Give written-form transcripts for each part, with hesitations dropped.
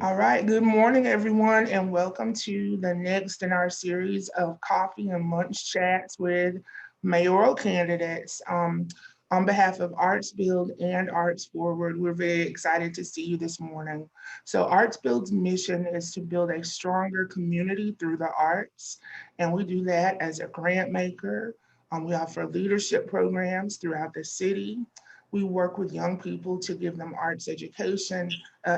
All right, good morning, everyone, and welcome to the next in our series of coffee and lunch chats with mayoral candidates. On behalf of Arts Build and Arts Forward, we're very excited to see you this morning. So, Arts Build's mission is to build a stronger community through the arts, and we do that as a grant maker. We offer leadership programs throughout the city. We work with young people to give them arts education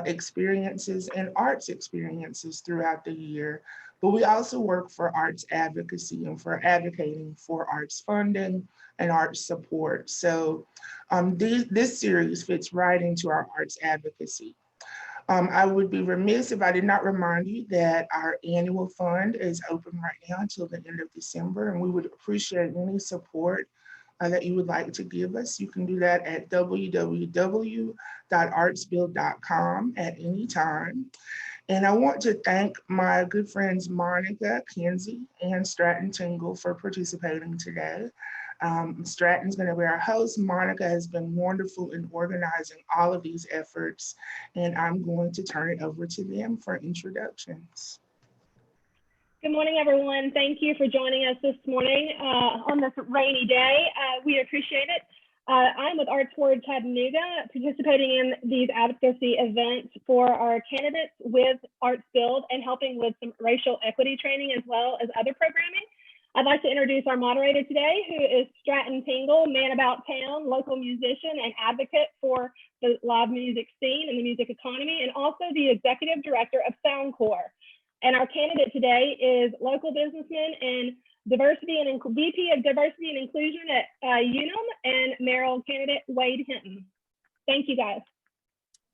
experiences and arts experiences throughout the year. But we also work for arts advocacy and for advocating for arts funding and arts support. So this series fits right into our arts advocacy. I would be remiss if I did not remind you that our annual fund is open right now until the end of December, and we would appreciate any support that you would like to give us. You can do that at www.artsbuild.com at any time. And I want to thank my good friends Monica, Kenzie, and Stratton Tingle for participating today. Stratton's going to be our host. Monica has been wonderful in organizing all of these efforts, and I'm going to turn it over to them for introductions. Good morning, everyone. Thank you for joining us this morning on this rainy day. We appreciate it. I'm with Arts Forward Chattanooga, participating in these advocacy events for our candidates with Arts Build and helping with some racial equity training as well as other programming. I'd like to introduce our moderator today, who is Stratton Tingle, man about town, local musician and advocate for the live music scene and the music economy, and also the executive director of Soundcore. And our candidate today is local businessman and VP of Diversity and Inclusion at Unum and Mayoral candidate Wade Hinton. Thank you, guys.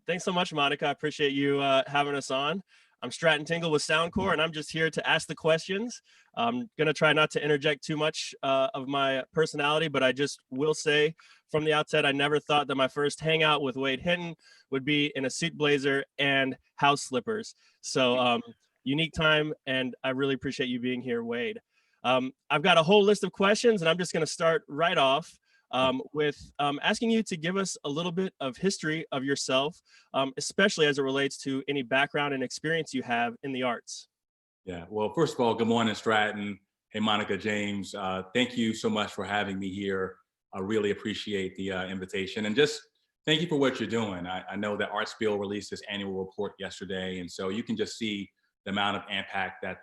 Thanks so much, Monica. I appreciate you having us on. I'm Stratton Tingle with Soundcore, and I'm just here to ask the questions. I'm going to try not to interject too much of my personality, but I just will say from the outset, I never thought that my first hangout with Wade Hinton would be in a suit blazer and house slippers. So unique time, and I really appreciate you being here, Wade. I've got a whole list of questions, and I'm just going to start right off with asking you to give us a little bit of history of yourself, especially as it relates to any background and experience you have in the arts. Yeah, well, first of all, good morning, Stratton. Hey, Monica, James. Thank you so much for having me here. I really appreciate the invitation, and just thank you for what you're doing. I know that Arts Build released this annual report yesterday, and so you can just see the amount of impact that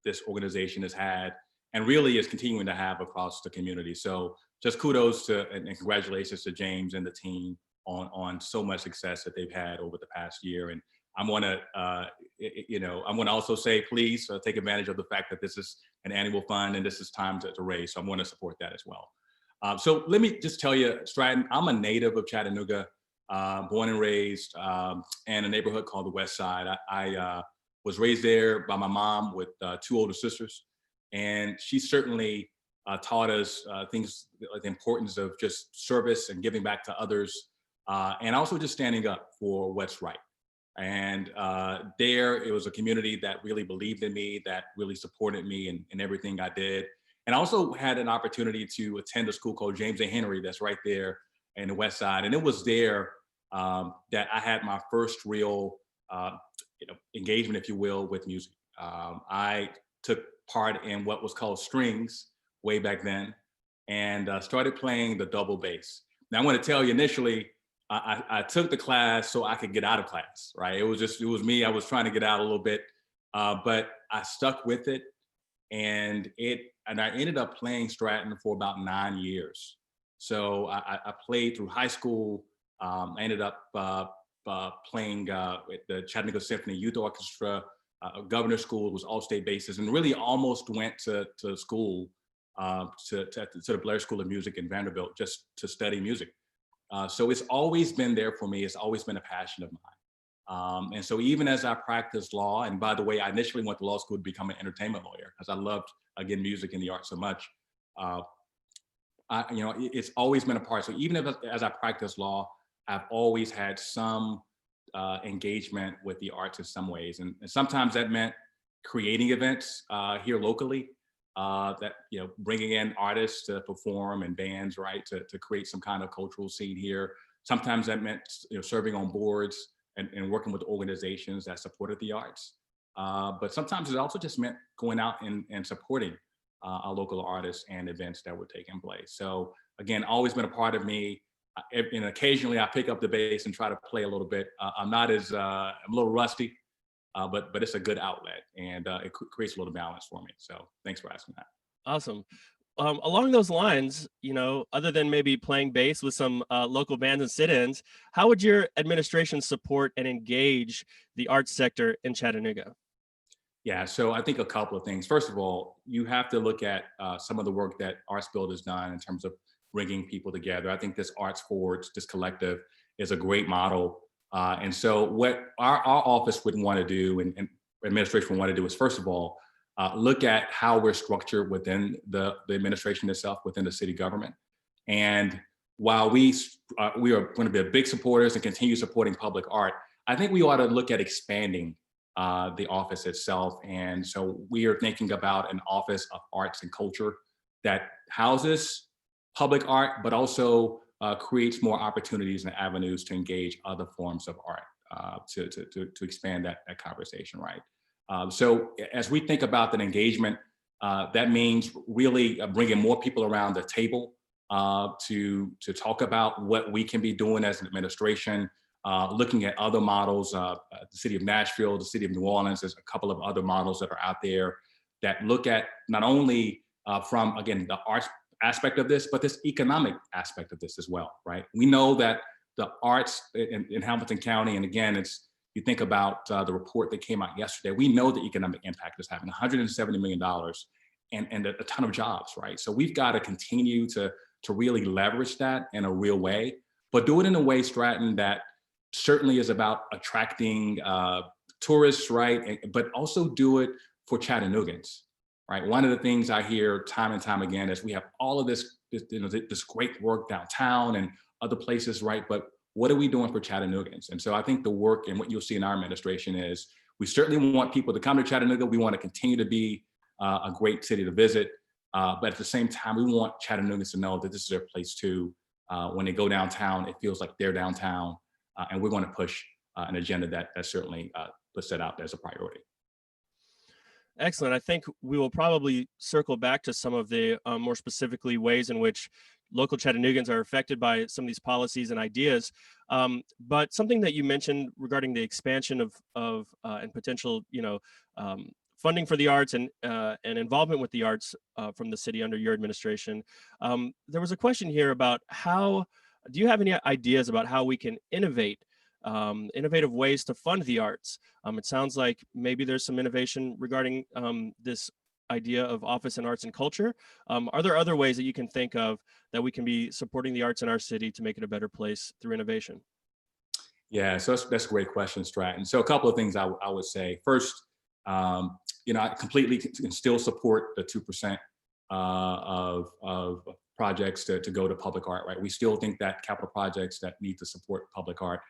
this organization has had and really is continuing to have across the community. So just kudos to and congratulations to James and the team on so much success that they've had over the past year. And I'm going to also say, please take advantage of the fact that this is an annual fund and this is time to raise. So I'm going to support that as well. So let me just tell you, Stratton, I'm a native of Chattanooga, born and raised in a neighborhood called the West Side. I was raised there by my mom with two older sisters, and she certainly taught us things like the importance of just service and giving back to others, and also just standing up for what's right. And there, it was a community that really believed in me, that really supported me in everything I did. And I also had an opportunity to attend a school called James A. Henry that's right there in the West Side. And it was there that I had my first real engagement, if you will, with music. I took part in what was called strings way back then, and started playing the double bass. Now I want to tell you, initially, I took the class so I could get out of class, right? It was me. I was trying to get out a little bit, but I stuck with it, and I ended up playing Stratton for about 9 years. So I played through high school. I ended up playing with the Chattanooga Symphony Youth Orchestra. Governor's School was all-state basis, and really almost went to school to the Blair School of Music in Vanderbilt just to study music. So it's always been there for me. It's always been a passion of mine. And so even as I practiced law, and by the way, I initially went to law school to become an entertainment lawyer because I loved, again, music and the arts so much. It's always been a part. So even as I practiced law, I've always had some engagement with the arts in some ways. And sometimes that meant creating events here locally, bringing in artists to perform and bands, right, to create some kind of cultural scene here. Sometimes that meant serving on boards and working with organizations that supported the arts. But sometimes it also just meant going out and supporting our local artists and events that were taking place. So again, always been a part of me. And occasionally I pick up the bass and try to play a little bit. I'm not as, I'm a little rusty, but it's a good outlet, and it creates a little balance for me. So thanks for asking that. Awesome. Along those lines, other than maybe playing bass with some local bands and sit-ins, how would your administration support and engage the arts sector in Chattanooga? Yeah, so I think a couple of things. First of all, you have to look at some of the work that Arts Build has done in terms of bringing people together. I think this Arts Forge, this collective, is a great model. And so what our office would want to do, and administration would want to do, is first of all, look at how we're structured within the administration itself, within the city government. And while we are going to be big supporters and continue supporting public art, I think we ought to look at expanding the office itself. And so we are thinking about an office of arts and culture that houses public art, but also creates more opportunities and avenues to engage other forms of art, to expand that conversation, right? So as we think about that engagement, that means really bringing more people around the table to talk about what we can be doing as an administration, looking at other models. The city of Nashville, the city of New Orleans, there's a couple of other models that are out there that look at not only from, again, the arts aspect of this, but this economic aspect of this as well, right? We know that the arts in Hamilton County, and again, you think about the report that came out yesterday, we know the economic impact is having $170 million and a ton of jobs, right? So we've got to continue to really leverage that in a real way, but do it in a way, Stratton, that certainly is about attracting tourists, right? But also do it for Chattanoogans, right? One of the things I hear time and time again is we have all of this great work downtown and other places, right? But what are we doing for Chattanoogans? And so I think the work and what you'll see in our administration is we certainly want people to come to Chattanooga. We want to continue to be a great city to visit. But at the same time, we want Chattanoogans to know that this is their place too. When they go downtown, it feels like they're downtown. And we're going to push an agenda that certainly puts that out there as a priority. Excellent. I think we will probably circle back to some of the more specifically ways in which local Chattanoogans are affected by some of these policies and ideas. But something that you mentioned regarding the expansion of and potential, funding for the arts and involvement with the arts from the city under your administration. There was a question here about do you have any ideas about how we can innovative ways to fund the arts? It sounds like maybe there's some innovation regarding this idea of office and arts and culture. Are there other ways that you can think of that we can be supporting the arts in our city to make it a better place through innovation? Yeah, so that's a great question, Stratton. So a couple of things I would say. First, I completely can still support the 2% of projects to go to public art, right? We still think that capital projects that need to support public art.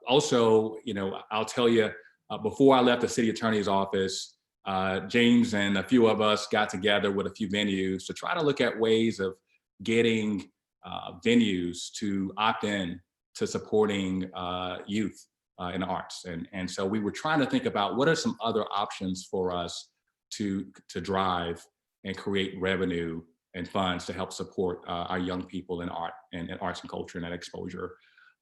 Also, I'll tell you, before I left the city attorney's office, James and a few of us got together with a few venues to try to look at ways of getting venues to opt in to supporting youth in the arts. And so we were trying to think about what are some other options for us to drive and create revenue and funds to help support our young people in art and arts and culture and that exposure.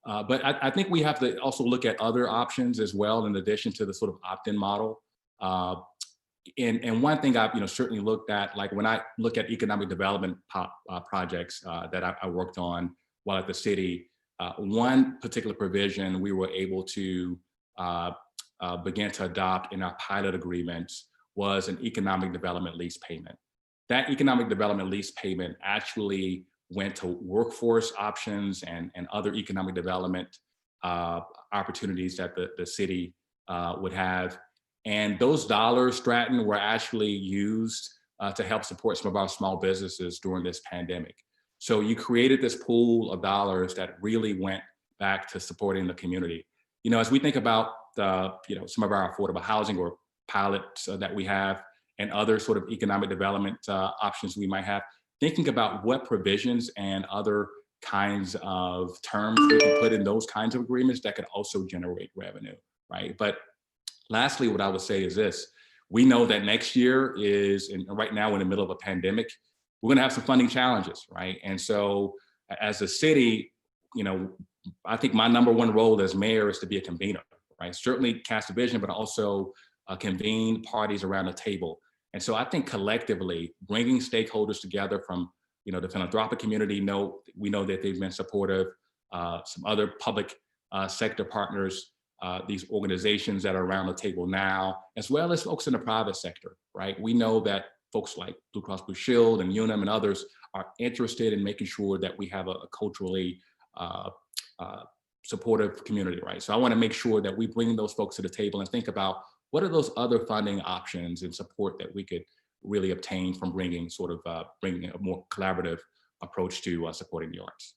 But I think we have to also look at other options as well, in addition to the sort of opt-in model. And one thing I've certainly looked at, like when I look at economic development projects that I worked on while at the city, one particular provision we were able to begin to adopt in our pilot agreements was an economic development lease payment. That economic development lease payment actually went to workforce options and other economic development opportunities that the city would have. And those dollars, Stratton, were actually used to help support some of our small businesses during this pandemic. So you created this pool of dollars that really went back to supporting the community. As we think about some of our affordable housing or pilots that we have and other sort of economic development options we might have, thinking about what provisions and other kinds of terms we can put in those kinds of agreements that could also generate revenue, right? But lastly, what I would say is this: we know that next year is, and right now we're in the middle of a pandemic, we're going to have some funding challenges, right? And so as a city, I think my number one role as mayor is to be a convener, right? Certainly cast a vision, but also convene parties around the table. And so I think collectively bringing stakeholders together from, the philanthropic community, we know that they've been supportive, some other public sector partners, these organizations that are around the table now, as well as folks in the private sector, right? We know that folks like Blue Cross Blue Shield and Unum and others are interested in making sure that we have a culturally supportive community, right? So I want to make sure that we bring those folks to the table and think about what are those other funding options and support that we could really obtain from bringing a more collaborative approach to supporting the arts.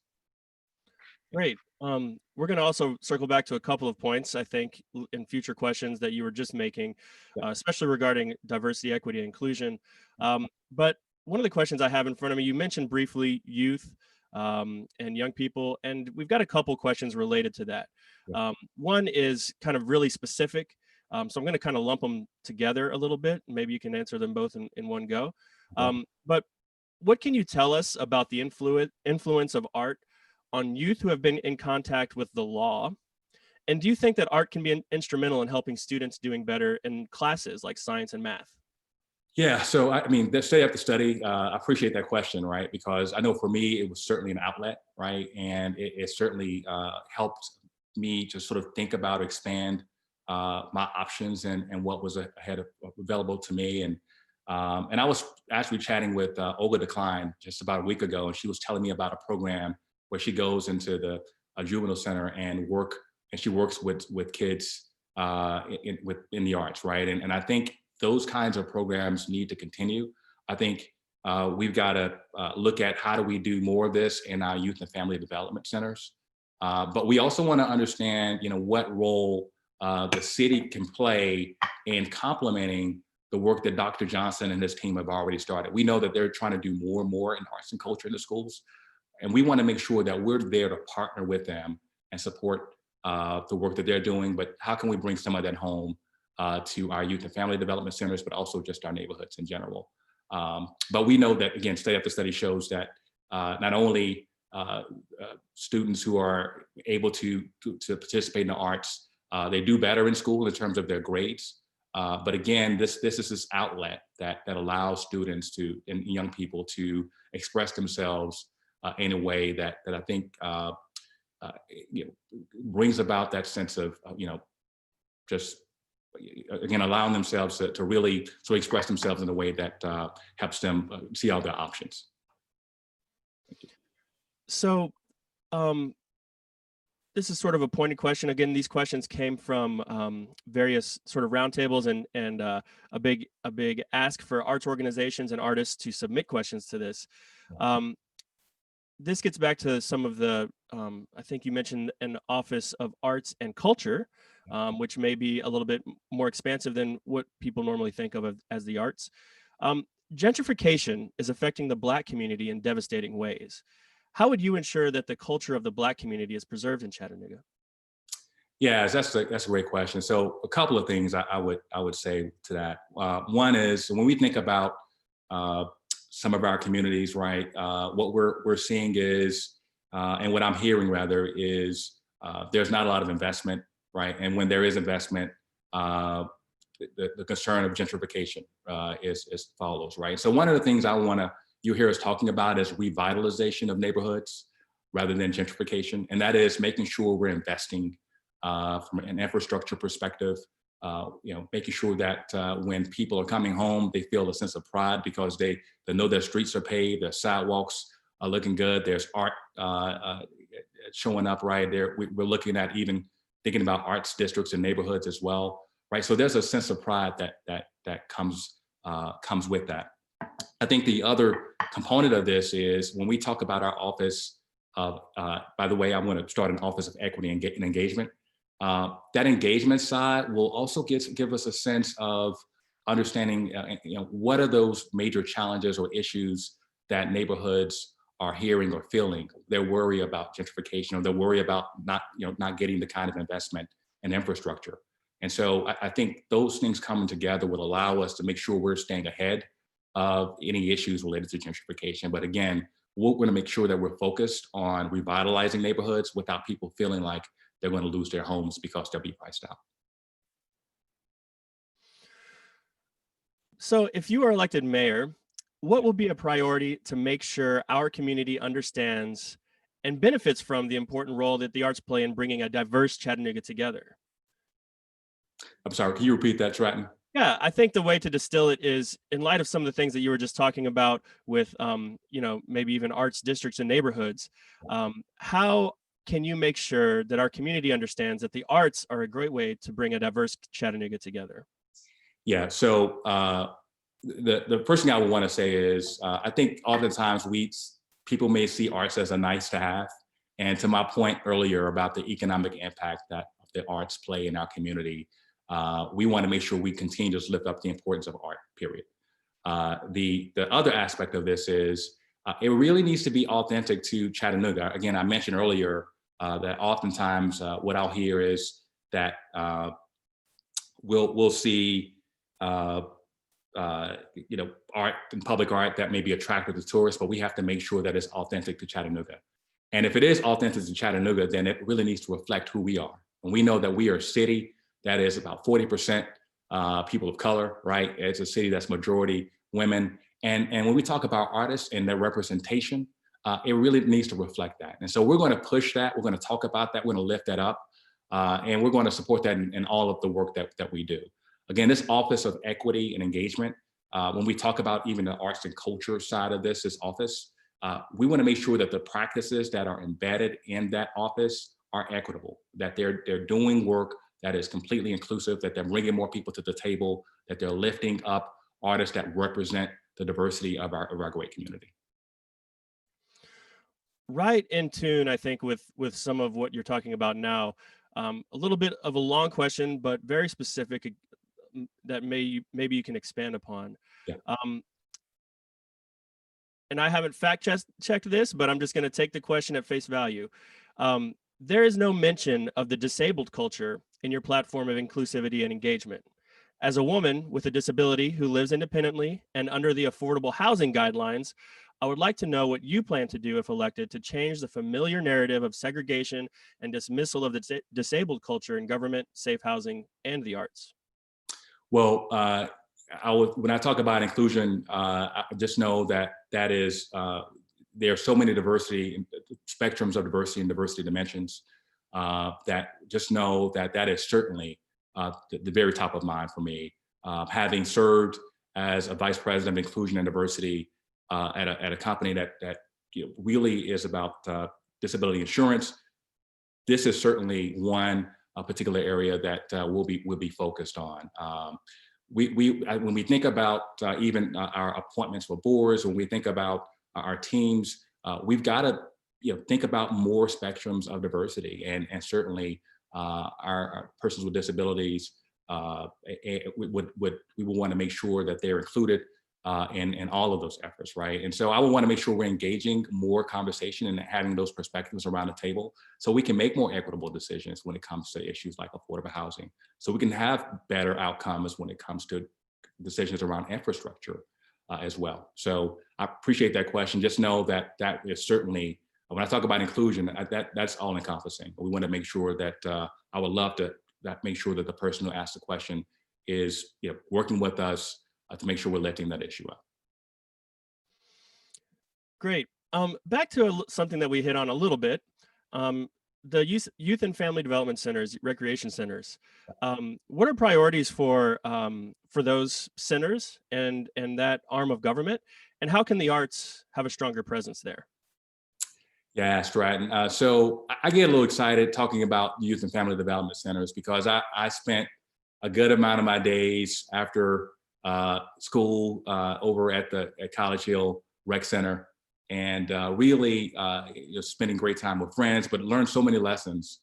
Great. We're going to also circle back to a couple of points, I think, in future questions that you were just making, especially regarding diversity, equity, and inclusion. But one of the questions I have in front of me, you mentioned briefly youth and young people, and we've got a couple questions related to that. One is kind of really specific. So I'm going to kind of lump them together a little bit. Maybe you can answer them both in one go. But what can you tell us about the influence of art on youth who have been in contact with the law? And do you think that art can be instrumental in helping students doing better in classes like science and math? Yeah, so I mean, the study after study, I appreciate that question, right? Because I know for me, it was certainly an outlet, right? And it certainly helped me to sort of think about, expand my options and what was available to me. And I was actually chatting with Olga Decline just about a week ago, and she was telling me about a program where she goes into the juvenile center and she works with kids in the arts, right? And I think those kinds of programs need to continue. I think we've got to look at how do we do more of this in our youth and family development centers. But we also want to understand, what role the city can play in complementing the work that Dr. Johnson and his team have already started. We know that they're trying to do more and more in arts and culture in the schools. And we want to make sure that we're there to partner with them and support the work that they're doing. But how can we bring some of that home to our youth and family development centers, but also just our neighborhoods in general? But we know that, again, study after study shows that not only students who are able to participate in the arts, they do better in school in terms of their grades. But again, this is this outlet that allows students and young people to express themselves in a way that I think brings about that sense of just again allowing themselves to really express themselves in a way that helps them see all their options. So this is sort of a pointed question. Again, these questions came from various sort of roundtables and a big ask for arts organizations and artists to submit questions to this. This gets back to some of the, I think you mentioned an Office of Arts and Culture, which may be a little bit more expansive than what people normally think of as the arts. Gentrification is affecting the Black community in devastating ways. How would you ensure that the culture of the Black community is preserved in Chattanooga? Yeah, that's a great question. So a couple of things I would say to that. One is when we think about some of our communities, right? What we're seeing is, and what I'm hearing rather is, there's not a lot of investment, right? And when there is investment, the concern of gentrification is follows, right? So one of the things you hear us talking about is revitalization of neighborhoods rather than gentrification, and that is making sure we're investing from an infrastructure perspective. Making sure that when people are coming home, they feel a sense of pride because they know their streets are paved, their sidewalks are looking good, there's art showing up right there. We're looking at even thinking about arts districts and neighborhoods as well, right? So there's a sense of pride that comes with that. I think the other component of this is when we talk about our office of, by the way, I'm going to start an office of equity and engagement. That engagement side will also give us a sense of understanding, what are those major challenges or issues that neighborhoods are hearing or feeling. Their worry about gentrification, or their worry about not getting the kind of investment and infrastructure. And so I think those things coming together will allow us to make sure we're staying ahead of any issues related to gentrification. But again, we're going to make sure that we're focused on revitalizing neighborhoods without people feeling like they're going to lose their homes because they'll be priced out. So if you are elected mayor, what will be a priority to make sure our community understands and benefits from the important role that the arts play in bringing a diverse Chattanooga together? I'm sorry, can you repeat that, Stratton? Yeah, I think the way to distill it is, in light of some of the things that you were just talking about with, maybe even arts districts and neighborhoods, how can you make sure that our community understands that the arts are a great way to bring a diverse Chattanooga together? Yeah, so the first thing I would want to say is I think oftentimes people may see arts as a nice to have. And to my point earlier about the economic impact that the arts play in our community, we want to make sure we continue to lift up the importance of art, period. The other aspect of this is it really needs to be authentic to Chattanooga. Again, I mentioned earlier that oftentimes what I'll hear is that we'll see art and public art that may be attractive to tourists, but we have to make sure that it's authentic to Chattanooga. And if it is authentic to Chattanooga, then it really needs to reflect who we are. And we know that we are a city that is about 40% people of color, right? It's a city that's majority women. And when we talk about artists and their representation, it really needs to reflect that. And so we're going to push that. We're going to talk about that. We're going to lift that up. And we're going to support that in all of the work that we do. Again, this Office of Equity and Engagement, when we talk about even the arts and culture side of this office, we want to make sure that the practices that are embedded in that office are equitable, that they're doing work that is completely inclusive, that they're bringing more people to the table, that they're lifting up artists that represent the diversity of our great community. Right in tune, I think, with some of what you're talking about now. A little bit of a long question, but very specific that maybe you can expand upon. Yeah. And I haven't fact checked this, but I'm just going to take the question at face value. There is no mention of the disabled culture in your platform of inclusivity and engagement. As a woman with a disability who lives independently and under the affordable housing guidelines, I would like to know what you plan to do if elected to change the familiar narrative of segregation and dismissal of the disabled culture in government, safe housing, and the arts. Well, when I talk about inclusion, I just know that is, there are so many diversity spectrums of diversity and diversity dimensions that just know that is certainly the very top of mind for me. Having served as a vice president of inclusion and diversity at a company that really is about disability insurance, this is certainly one particular area that we'll be focused on. When we think about even our appointments for boards, when we think about our teams, we've got to think about more spectrums of diversity, and certainly our persons with disabilities. We would want to make sure that they're included in all of those efforts, right? And so I would want to make sure we're engaging more conversation and having those perspectives around the table so we can make more equitable decisions when it comes to issues like affordable housing, so we can have better outcomes when it comes to decisions around infrastructure as well. So I appreciate that question. Just know that is certainly, when I talk about inclusion, that's all encompassing. We want to make sure that I would love to make sure that the person who asked the question is working with us to make sure we're lifting that issue up. Great. Back to something that we hit on a little bit, the youth and family development centers, recreation centers. What are priorities for those centers and that arm of government, and how can the arts have a stronger presence there? Yeah, Stratton. So I get a little excited talking about youth and family development centers because I spent a good amount of my days after school over at College Hill Rec Center, and really spending great time with friends, but learned so many lessons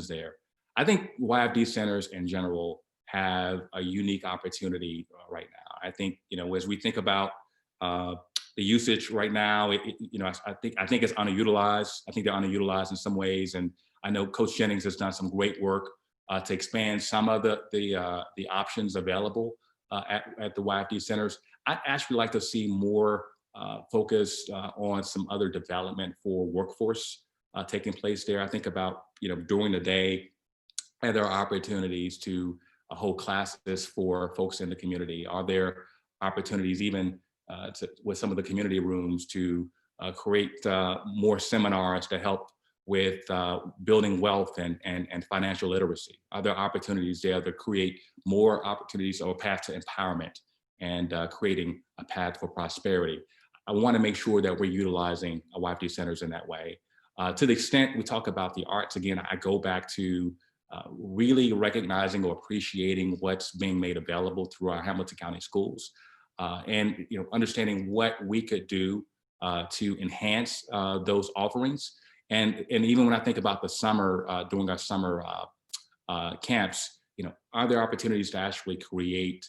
there. I think YFD centers in general have a unique opportunity right now. I think as we think about the usage right now, I think it's underutilized. I think they're underutilized in some ways. And I know Coach Jennings has done some great work to expand some of the options available at the YFD centers. I'd actually like to see more focus on some other development for workforce taking place there. I think about, during the day, are there opportunities to hold classes for folks in the community? Are there opportunities even with some of the community rooms to create more seminars to help with building wealth and financial literacy? Are there opportunities there to create more opportunities or a path to empowerment and creating a path for prosperity? I want to make sure that we're utilizing YFD centers in that way. To the extent we talk about the arts, again, I go back to really recognizing or appreciating what's being made available through our Hamilton County schools, and understanding what we could do to enhance those offerings. And even when I think about the summer, during our summer camps, are there opportunities to actually create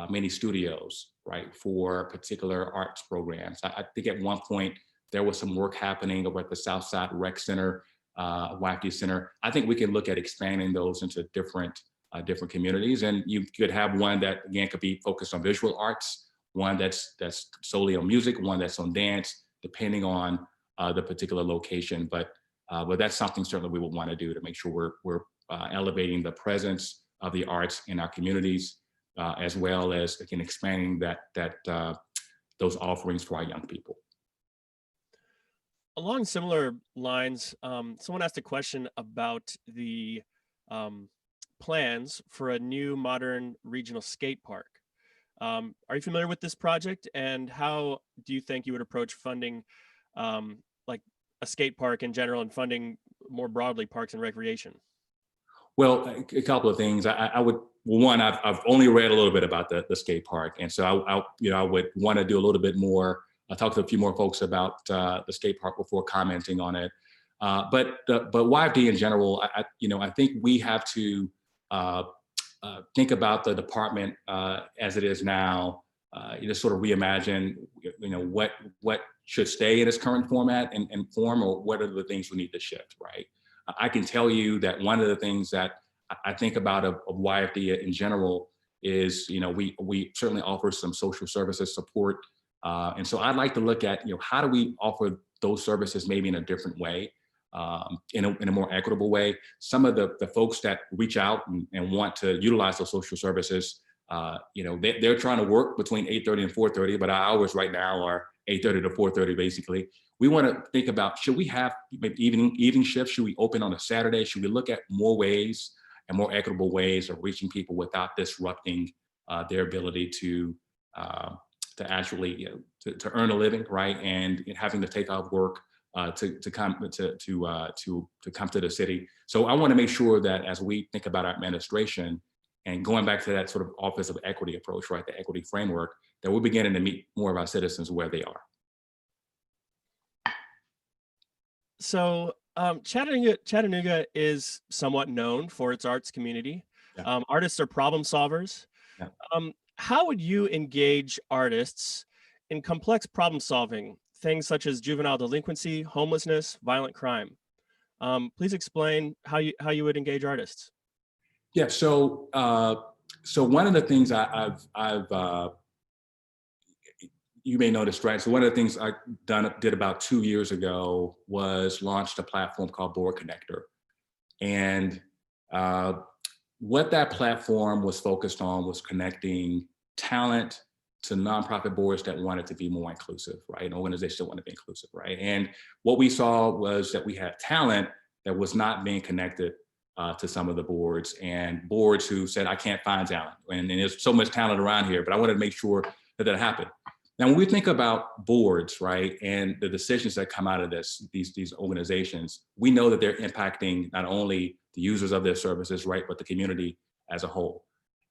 mini studios, right, for particular arts programs? I think at one point there was some work happening over at the Southside Rec Center, YFD Center. I think we can look at expanding those into different communities, and you could have one that again could be focused on visual arts, one that's solely on music, one that's on dance, depending on the particular location. But that's something certainly we would want to do to make sure we're elevating the presence of the arts in our communities, as well as again expanding those offerings for our young people. Along similar lines, someone asked a question about the plans for a new modern regional skate park. Are you familiar with this project, and how do you think you would approach funding like a skate park in general and funding more broadly parks and recreation? Well, a couple of things. I would, one, I've only read a little bit about the skate park, and so I would want to do a little bit more. I'll talk to a few more folks about the skate park before commenting on it. But YFD in general, I think we have to think about the department as it is now. Sort of reimagine, what should stay in its current format and form, or what are the things we need to shift, right? I can tell you that one of the things that I think about of YFD in general is, we certainly offer some social services support. And so I'd like to look at, how do we offer those services maybe in a different way, in a more equitable way. Some of the folks that reach out and want to utilize those social services, they're trying to work between 8:30 and 4:30, but our hours right now are 8:30 to 4:30, basically. We want to think about, should we have maybe evening shifts? Should we open on a Saturday? Should we look at more ways and more equitable ways of reaching people without disrupting their ability to actually to earn a living, right? And having to take off work to come to the city. So I want to make sure that as we think about our administration and going back to that sort of Office of Equity approach, right, the equity framework, that we're beginning to meet more of our citizens where they are. So Chattanooga is somewhat known for its arts community. Yeah. Artists are problem solvers. Yeah. How would you engage artists in complex problem solving, things such as juvenile delinquency, homelessness, violent crime? Please explain how you would engage artists. Yeah, so one of the things I've you may notice, right? So one of the things I did about 2 years ago was launched a platform called Board Connector. And what that platform was focused on was connecting talent to nonprofit boards that wanted to be more inclusive, right? And organizations that want to be inclusive, right? And what we saw was that we had talent that was not being connected to some of the boards, and boards who said, I can't find talent. And there's so much talent around here, but I wanted to make sure that happened. Now, when we think about boards, right, and the decisions that come out of these organizations, we know that they're impacting not only the users of their services, right, but the community as a whole.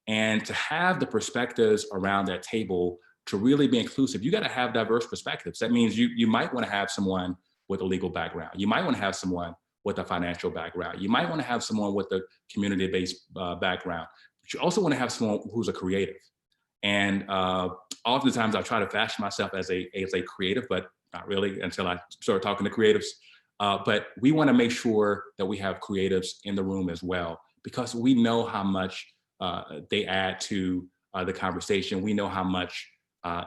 And to have the perspectives around that table to really be inclusive, you got to have diverse perspectives. That means you might want to have someone with a legal background. You might want to have someone with a financial background. You might want to have someone with a community-based background. But you also want to have someone who's a creative. And oftentimes I try to fashion myself as a creative, but not really until I start talking to creatives. But we want to make sure that we have creatives in the room as well, because we know how much they add to the conversation. We know how much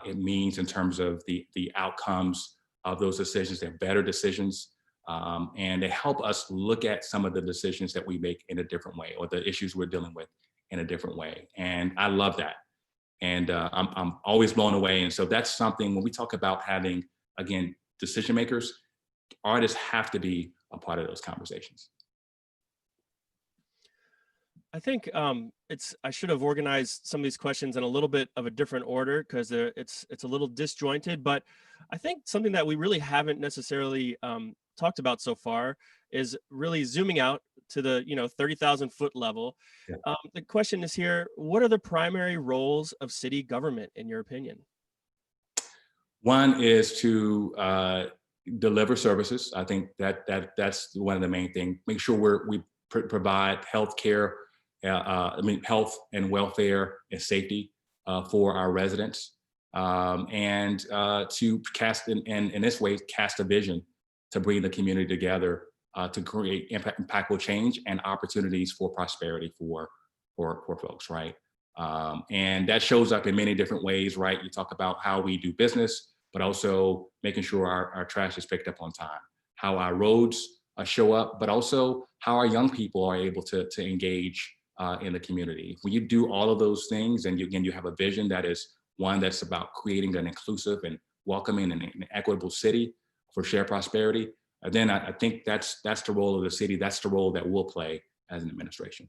it means in terms of the outcomes of those decisions. They're better decisions. And they help us look at some of the decisions that we make in a different way, or the issues we're dealing with in a different way. And I love that. And I'm always blown away. And so that's something when we talk about having, again, decision makers, artists have to be a part of those conversations. I think I should have organized some of these questions in a little bit of a different order, because it's a little disjointed. But I think something that we really haven't necessarily talked about so far is really zooming out to the 30,000 foot level. Yeah. The question is here: what are the primary roles of city government, in your opinion? One is to deliver services. I think that's one of the main things. Make sure we provide health care. Health and welfare and safety for our residents, and to cast in this way, cast a vision to bring the community together to create impactful change and opportunities for prosperity for folks, right? And that shows up in many different ways, right? You talk about how we do business, but also making sure our trash is picked up on time, how our roads show up, but also how our young people are able to engage in the community. When you do all of those things, and you have a vision that is one that's about creating an inclusive and welcoming and an equitable city for shared prosperity, then I think that's the role of the city. That's the role that we'll play as an administration.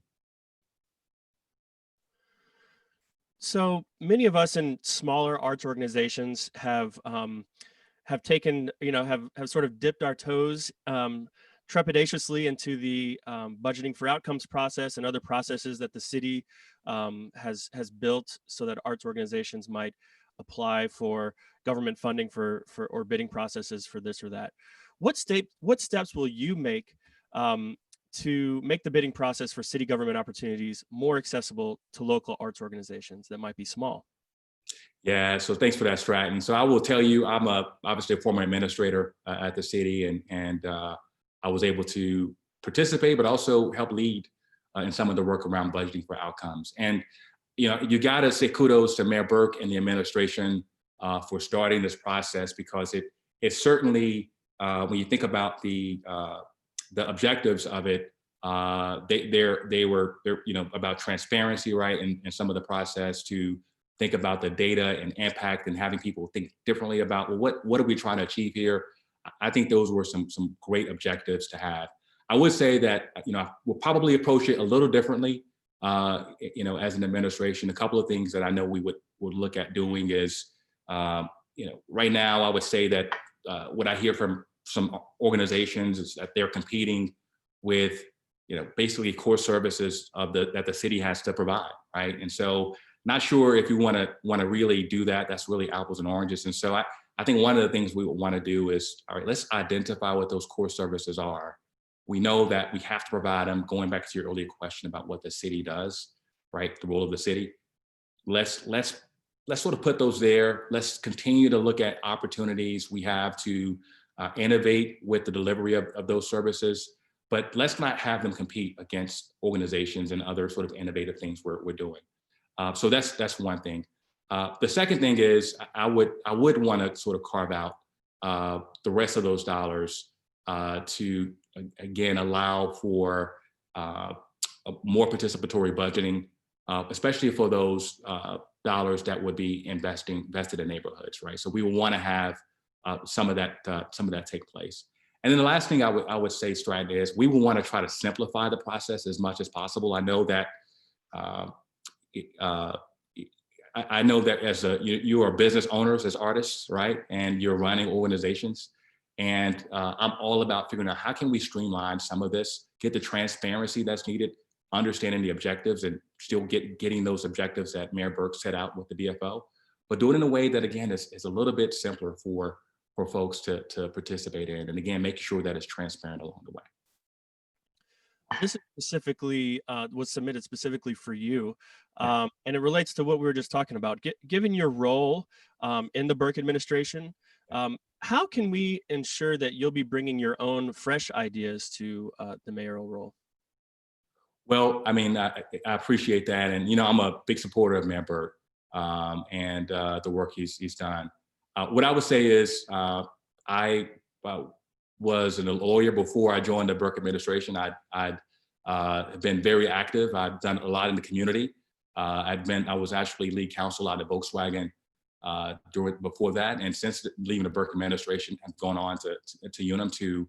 So many of us in smaller arts organizations have taken, have sort of dipped our toes trepidatiously into the budgeting for outcomes process and other processes that the city has built so that arts organizations might apply for government funding for or bidding processes for this or that. What steps will you make to make the bidding process for city government opportunities more accessible to local arts organizations that might be small? Yeah, so thanks for that, Stratton. So I will tell you, I'm obviously a former administrator at the city, and I was able to participate, but also help lead in some of the work around budgeting for outcomes. And you got to say kudos to Mayor Burke and the administration for starting this process, because it certainly, when you think about the objectives of it, they're about transparency, right, and some of the process to think about the data and impact and having people think differently about, well, what are we trying to achieve here? I think those were some great objectives to have. I would say that we'll probably approach it a little differently. As an administration, a couple of things that I know we would look at doing is, right now I would say that what I hear from some organizations is that they're competing with basically core services that the city has to provide, right? And so, not sure if you want to really do that. That's really apples and oranges. And so I think one of the things we would want to do is, all right, let's identify what those core services are. We know that we have to provide them. Going back to your earlier question about what the city does, right? The role of the city. Let's sort of put those there. Let's continue to look at opportunities we have to innovate with the delivery of those services, but let's not have them compete against organizations and other sort of innovative things we're doing. So that's one thing. The second thing is I would want to sort of carve out the rest of those dollars to again allow for more participatory budgeting, especially for those dollars that would be invested in neighborhoods, right? So we would want to have some of that take place. And then the last thing I would say, Stratton, is we would want to try to simplify the process as much as possible. I know that as you are business owners, as artists, right? And you're running organizations. And I'm all about figuring out how can we streamline some of this, get the transparency that's needed, understanding the objectives, and still getting those objectives that Mayor Burke set out with the DFO, but do it in a way that, again, is a little bit simpler for folks to participate in. And again, making sure that it's transparent along the way. This is specifically was submitted specifically for you, and it relates to what we were just talking about. Given your role in the Burke administration, how can we ensure that you'll be bringing your own fresh ideas to the mayoral role? Well, I mean, I appreciate that, and I'm a big supporter of Mayor Burke and the work he's done. What I would say is, I was a lawyer before I joined the Burke administration. I'd been very active. I've done a lot in the community. I was actually lead counsel out of Volkswagen before that, and since leaving the Burke administration, I've gone on to Unum to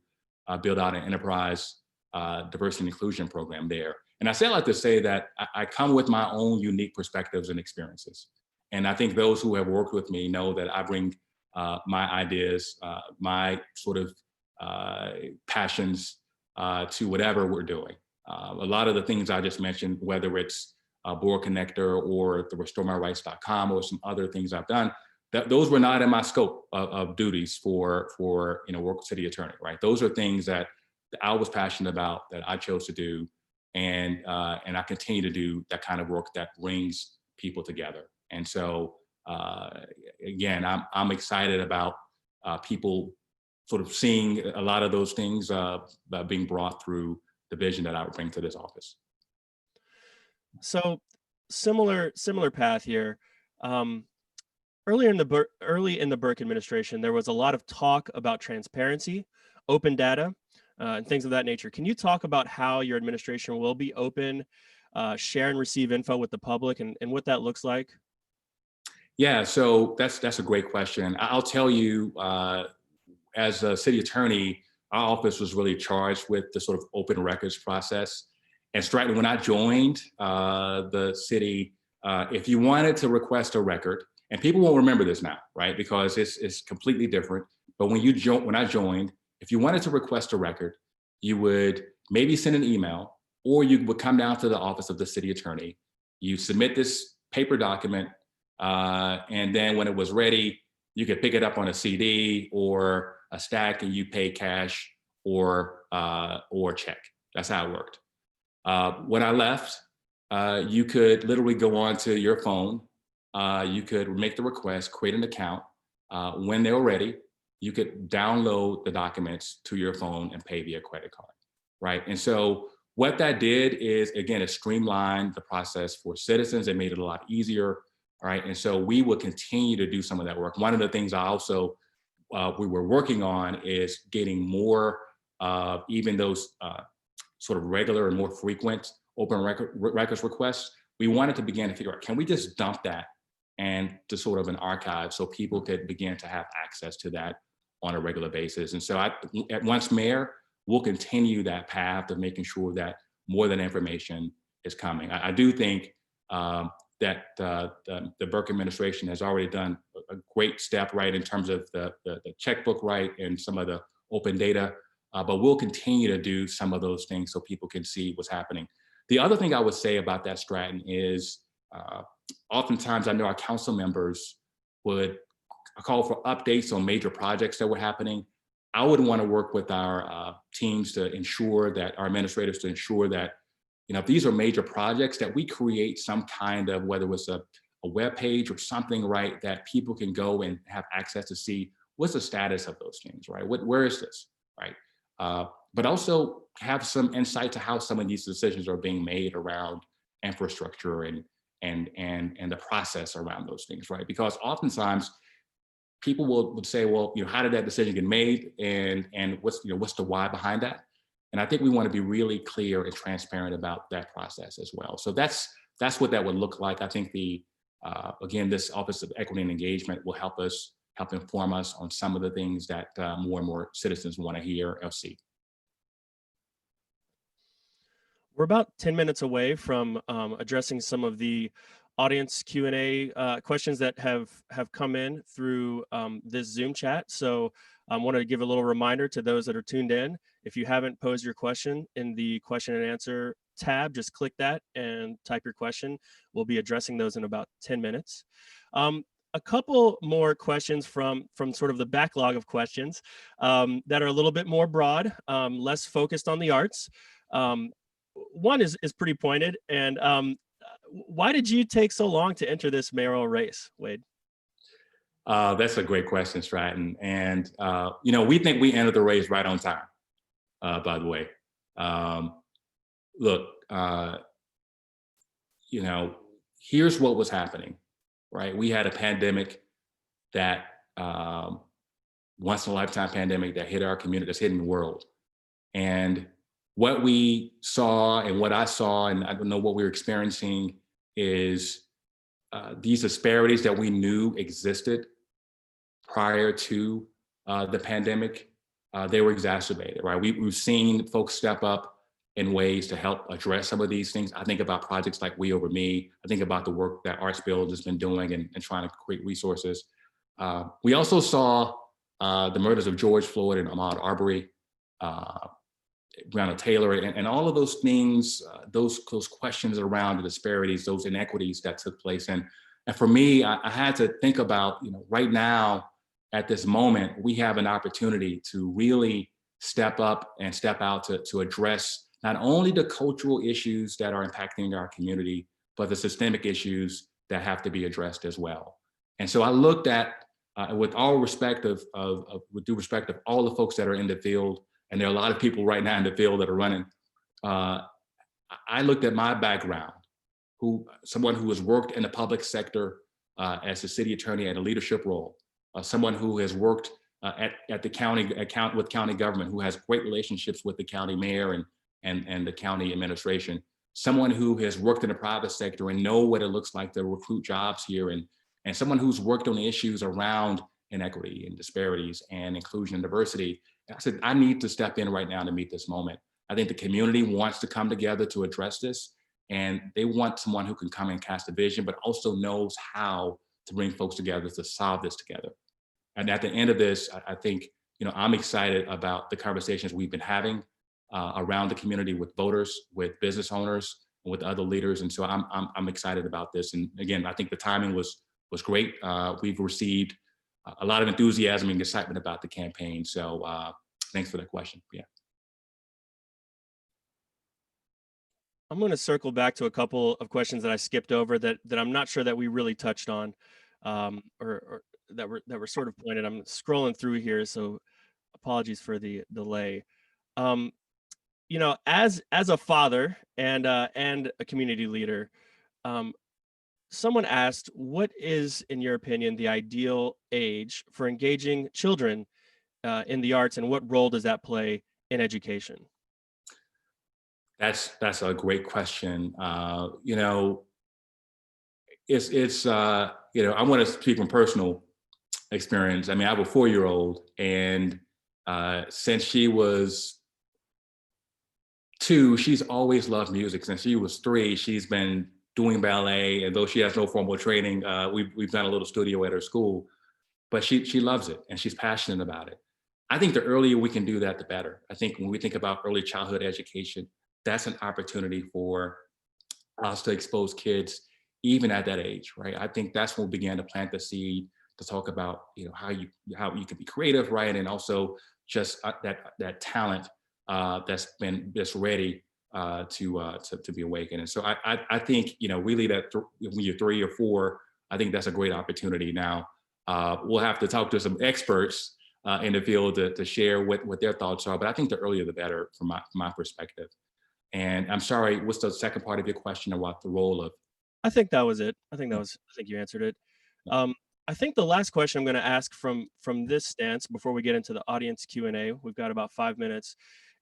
build out an enterprise diversity and inclusion program there. And I say like to say that I come with my own unique perspectives and experiences. And I think those who have worked with me know that I bring my ideas, my sort of passions to whatever we're doing. A lot of the things I just mentioned, whether it's Board Connector or the RestoreMyRights.com or some other things I've done, those were not in my scope of duties for work with city attorney, right? Those are things that I was passionate about, that I chose to do, and I continue to do that kind of work that brings people together. And so again, I'm excited about people sort of seeing a lot of those things being brought through the vision that I would bring to this office. So similar path here. Early in the Burke administration, there was a lot of talk about transparency, open data, and things of that nature. Can you talk about how your administration will be open, share and receive info with the public, and what that looks like? Yeah, so that's a great question. I'll tell you, as a city attorney, our office was really charged with the sort of open records process. And Stratton, when I joined the city, if you wanted to request a record, and people won't remember this now, right? Because it's completely different. But when I joined, if you wanted to request a record, you would maybe send an email, or you would come down to the office of the city attorney. You submit this paper document, and then when it was ready, you could pick it up on a CD or a stack, and you pay cash or check. That's how it worked. When I left, you could literally go onto your phone. You could make the request, create an account. When they were ready, you could download the documents to your phone and pay via credit card, right? And so what that did is, again, it streamlined the process for citizens. It made it a lot easier, right? And so we will continue to do some of that work. One of the things I also we were working on is getting more even those sort of regular and more frequent open records requests. We wanted to begin to figure out, can we just dump that and to sort of an archive so people could begin to have access to that on a regular basis. And so at Once Mayor, we'll continue that path of making sure that more than information is coming. I do think that the Burke administration has already done a great step, right, in terms of the checkbook, right, and some of the open data, but we'll continue to do some of those things so people can see what's happening. The other thing I would say about that, Stratton, is oftentimes I know our council members would call for updates on major projects that were happening. I would want to work with our teams to ensure that, our administrators to ensure that, if these are major projects, that we create some kind of, whether it's a web page or something, right, that people can go and have access to see what's the status of those things, right? Where is this, right? But also have some insight to how some of these decisions are being made around infrastructure and the process around those things, right? Because oftentimes people would say, well, how did that decision get made, and what's the why behind that? And I think we want to be really clear and transparent about that process as well. So that's what that would look like. I think again, this Office of Equity and Engagement will help inform us on some of the things that more and more citizens want to hear or see. We're about 10 minutes away from addressing some of the audience Q&A questions that have come in through this Zoom chat. So I want to give a little reminder to those that are tuned in. If you haven't posed your question in the question and answer tab, just click that and type your question. We'll be addressing those in about 10 minutes. A couple more questions from sort of the backlog of questions that are a little bit more broad, less focused on the arts. one is pretty pointed. And why did you take so long to enter this mayoral race, Wade? That's a great question, Stratton. And, we think we entered the race right on time, by the way. Look, here's what was happening, right? We had a pandemic that, once in a lifetime pandemic that hit our community, that's hitting the world. And what we saw and what I saw, and I don't know what we were experiencing, is these disparities that we knew existed prior to the pandemic, they were exacerbated, right? We've seen folks step up in ways to help address some of these things. I think about projects like We Over Me. I think about the work that Arts Build has been doing and trying to create resources. We also saw the murders of George Floyd and Ahmaud Arbery, Breonna Taylor, and all of those things, those questions around the disparities, those inequities that took place. And for me, I had to think about, right now, at this moment, we have an opportunity to really step up and step out to address not only the cultural issues that are impacting our community, but the systemic issues that have to be addressed as well. And so I looked at, with due respect of all the folks that are in the field, and there are a lot of people right now in the field that are running, I looked at my background, someone who has worked in the public sector as a city attorney at a leadership role, someone who has worked at the county with county government, who has great relationships with the county mayor and the county administration, someone who has worked in the private sector and know what it looks like to recruit jobs here, and someone who's worked on the issues around inequity and disparities and inclusion and diversity. And I said, I need to step in right now to meet this moment. I think the community wants to come together to address this, and they want someone who can come and cast a vision, but also knows how to bring folks together to solve this together. And at the end of this, I think, I'm excited about the conversations we've been having around the community with voters, with business owners, and with other leaders. And so I'm excited about this. And again, I think the timing was great. We've received a lot of enthusiasm and excitement about the campaign. So thanks for that question. Yeah. I'm going to circle back to a couple of questions that I skipped over that I'm not sure that we really touched on, or that were sort of pointed. I'm scrolling through here, so apologies for the delay. As a father and a community leader, someone asked, what is, in your opinion, the ideal age for engaging children in the arts, and what role does that play in education? That's a great question. I want to speak from personal experience. I mean, I have a 4-year-old, and since she was 2, she's always loved music. Since she was 3, she's been doing ballet, and though she has no formal training, we've done a little studio at her school, but she loves it and she's passionate about it. I think the earlier we can do that, the better. I think when we think about early childhood education, that's an opportunity for us to expose kids even at that age, right? I think that's when we began to plant the seed to talk about, how you can be creative, right? And also just that talent that's ready to be awakened. And so I think, really that when you're 3 or 4, I think that's a great opportunity. Now, we'll have to talk to some experts in the field to share what their thoughts are, but I think the earlier the better from my perspective. And I'm sorry, what's the second part of your question about the role of? I think that was it. I think you answered it. I think the last question I'm going to ask from this stance before we get into the audience Q&A, we've got about 5 minutes,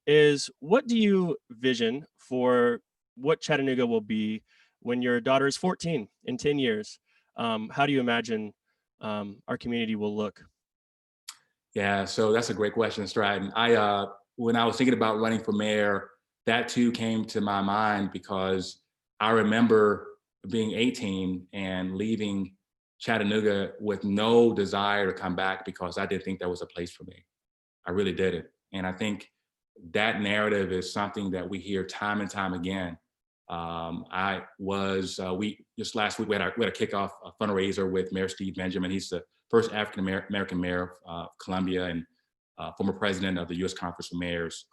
is what do you vision for what Chattanooga will be when your daughter is 14 in 10 years? How do you imagine our community will look? Yeah, so that's a great question, Stratton. When I was thinking about running for mayor, that too came to my mind because I remember being 18 and leaving Chattanooga with no desire to come back because I didn't think there was a place for me. I really didn't. And I think that narrative is something that we hear time and time again. Just last week we had a kickoff fundraiser with Mayor Steve Benjamin. He's the first African American mayor of Columbia and former president of the U.S. Conference of Mayors.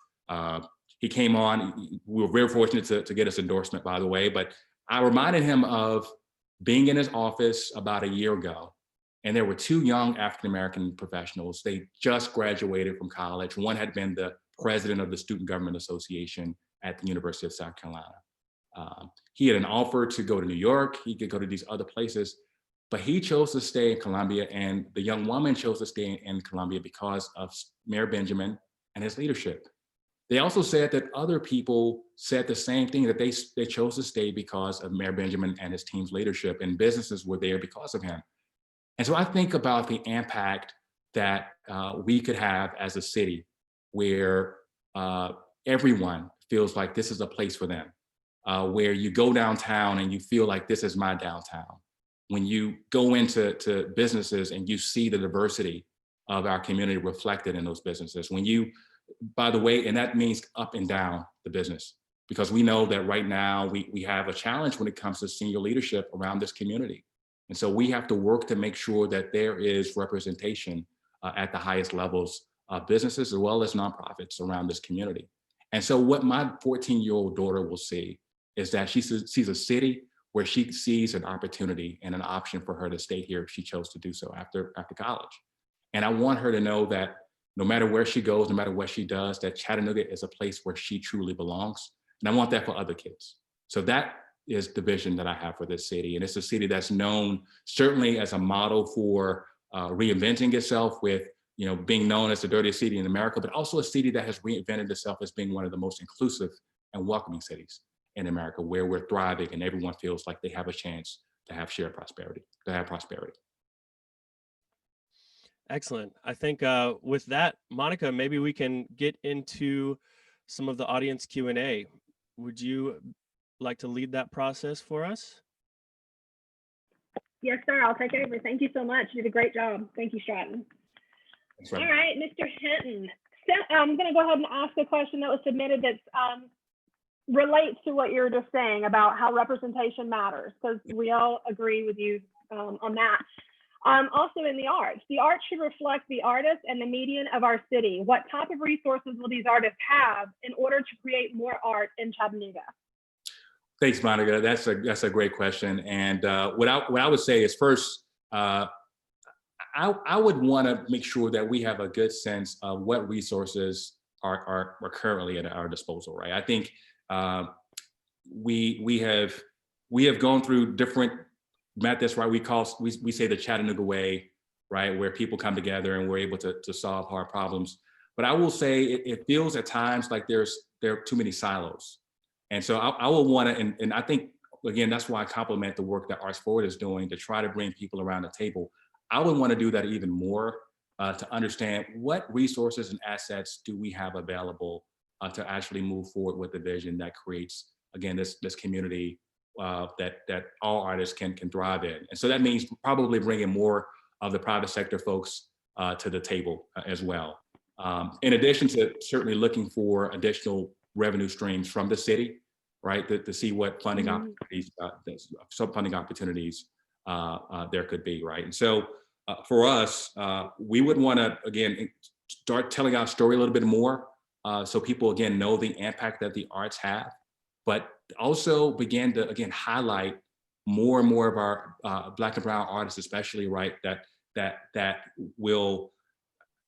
he came on. We were very fortunate to get his endorsement, by the way, but I reminded him of being in his office about a year ago, and there were two young African-American professionals. They just graduated from college. One had been the president of the Student Government Association at the University of South Carolina. He had an offer to go to New York. He could go to these other places, but he chose to stay in Columbia, and the young woman chose to stay in Columbia because of Mayor Benjamin and his leadership. They also said that other people said the same thing, that they chose to stay because of Mayor Benjamin and his team's leadership, and businesses were there because of him. And so I think about the impact that we could have as a city where everyone feels like this is a place for them, where you go downtown and you feel like this is my downtown. When you go into businesses and you see the diversity of our community reflected in those businesses. When you, by the way, and that means up and down the business, because we know that right now we have a challenge when it comes to senior leadership around this community. And so we have to work to make sure that there is representation at the highest levels of businesses as well as nonprofits around this community. And so what my 14-year-old daughter will see is that she sees a city where she sees an opportunity and an option for her to stay here if she chose to do so after college. And I want her to know that no matter where she goes, no matter what she does, that Chattanooga is a place where she truly belongs. And I want that for other kids. So that is the vision that I have for this city. And it's a city that's known certainly as a model for reinventing itself with, being known as the dirtiest city in America, but also a city that has reinvented itself as being one of the most inclusive and welcoming cities in America, where we're thriving and everyone feels like they have a chance to have shared prosperity, Excellent. I think with that, Monica, maybe we can get into some of the audience Q&A. Would you like to lead that process for us? Yes, sir. I'll take over. Thank you so much. You did a great job. Thank you, Stratton. That's right. All right, Mr. Hinton. So I'm going to go ahead and ask a question that was submitted that relates to what you were just saying about how representation matters, because we all agree with you on that. Also in the arts should reflect the artists and the median of our city. What type of resources will these artists have in order to create more art in Chattanooga? Thanks, Monica. That's a great question. And what I would say is first, I would want to make sure that we have a good sense of what resources are currently at our disposal, right? I think we have gone through different methods, right? We say the Chattanooga way, right? Where people come together and we're able to solve hard problems. But I will say it feels at times like there are too many silos. And so I will want to, and I think, again, that's why I compliment the work that Arts Forward is doing to try to bring people around the table. I would want to do that even more to understand what resources and assets do we have available to actually move forward with the vision that creates, again, this community that all artists can thrive in. And so that means probably bringing more of the private sector folks to the table as well. In addition to certainly looking for additional revenue streams from the city, right, to see what funding opportunities, some funding opportunities there could be, right? And so for us, we would want to, again, start telling our story a little bit more so people, again, know the impact that the arts have, but also begin to, again, highlight more and more of our Black and Brown artists, especially, right, that will,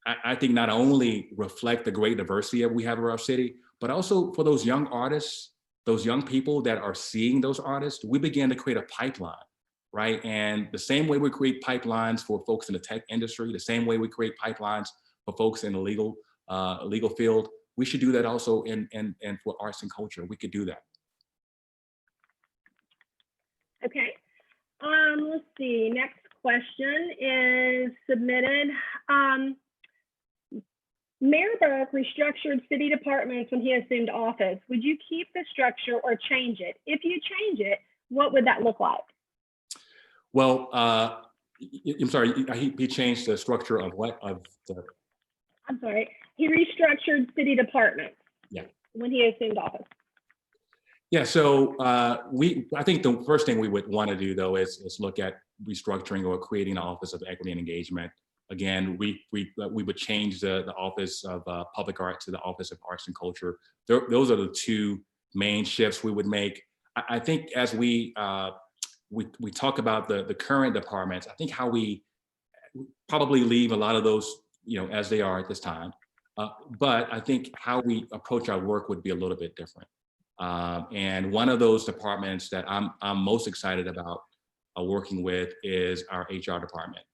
I think, not only reflect the great diversity that we have in our city, but also for those young artists, those young people that are seeing those artists, we begin to create a pipeline, right? And the same way we create pipelines for folks in the tech industry, the same way we create pipelines for folks in the legal field, we should do that also in for arts and culture. We could do that. Okay. Let's see. Next question is submitted. Mayor Burke restructured city departments when he assumed office. Would you keep the structure or change it? If you change it, what would that look like? Well, I'm sorry, he changed the structure of what? I'm sorry, he restructured city departments. Yeah. When he assumed office. Yeah, so I think the first thing we would want to do, though, is look at restructuring or creating an Office of Equity and Engagement, again, we would change the Office of Public Art to the Office of Arts and Culture. Those are the two main shifts we would make. I think as we talk about the current departments, I think how we probably leave a lot of those, as they are at this time. But I think how we approach our work would be a little bit different. And one of those departments that I'm most excited about working with is our HR department.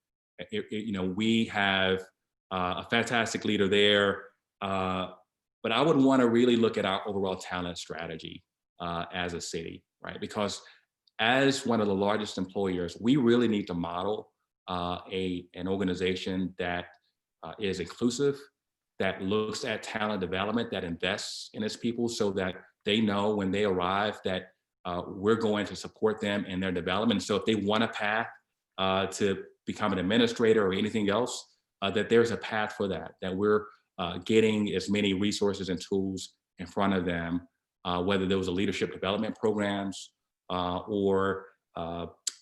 We have a fantastic leader there, but I would want to really look at our overall talent strategy as a city, right? Because as one of the largest employers, we really need to model an organization that is inclusive, that looks at talent development, that invests in its people so that they know when they arrive that we're going to support them in their development. So if they want a path to become an administrator or anything else, that there's a path for that, that we're getting as many resources and tools in front of them, whether those are leadership development programs or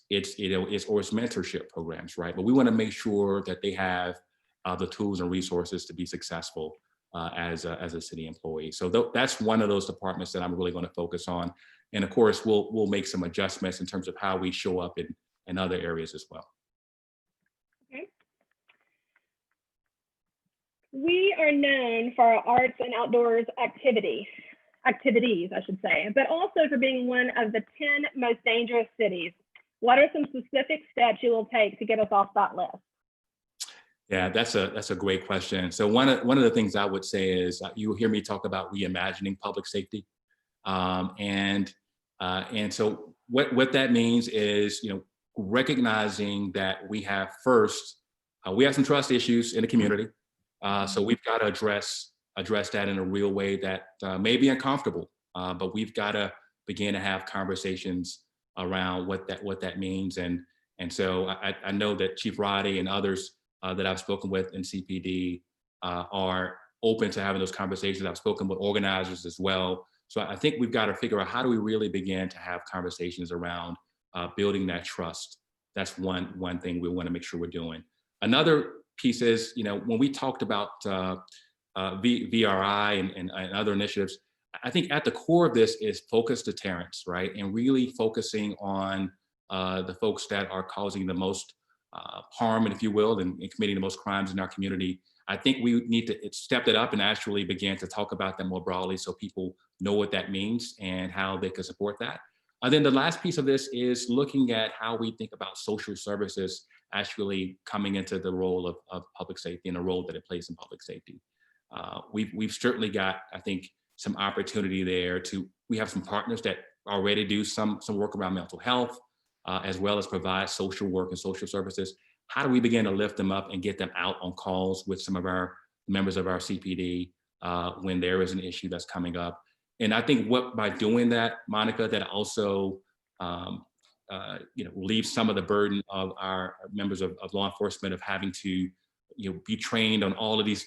it's mentorship programs, right? But we want to make sure that they have the tools and resources to be successful as a city employee. So that's one of those departments that I'm really going to focus on. And of course, we'll make some adjustments in terms of how we show up in other areas as well. Okay. We are known for our arts and outdoors activities, I should say, but also for being one of the 10 most dangerous cities. What are some specific steps you will take to get us off that list? Yeah, that's a great question. So one of the things I would say is you hear me talk about reimagining public safety, and so what that means is recognizing that we have some trust issues in the community, so we've got to address that in a real way that may be uncomfortable, but we've got to begin to have conversations around what that means, and so I know that Chief Roddy and others that I've spoken with in CPD are open to having those conversations. I've spoken with organizers as well. So I think we've got to figure out how do we really begin to have conversations around building that trust. That's one thing we want to make sure we're doing. Another piece is, when we talked about VRI and other initiatives, I think at the core of this is focused deterrence, right? And really focusing on the folks that are causing the most harm, if you will, and committing the most crimes in our community. I think we need to step it up and actually begin to talk about them more broadly so people know what that means and how they can support that. And then the last piece of this is looking at how we think about social services actually coming into the role of public safety and the role that it plays in public safety. We've certainly got, I think, some opportunity there we have some partners that already do some work around mental health, as well as provide social work and social services. How do we begin to lift them up and get them out on calls with some of our members of our CPD when there is an issue that's coming up? And I think by doing that, Monica, that also relieves some of the burden of our members of law enforcement of having to be trained on all of these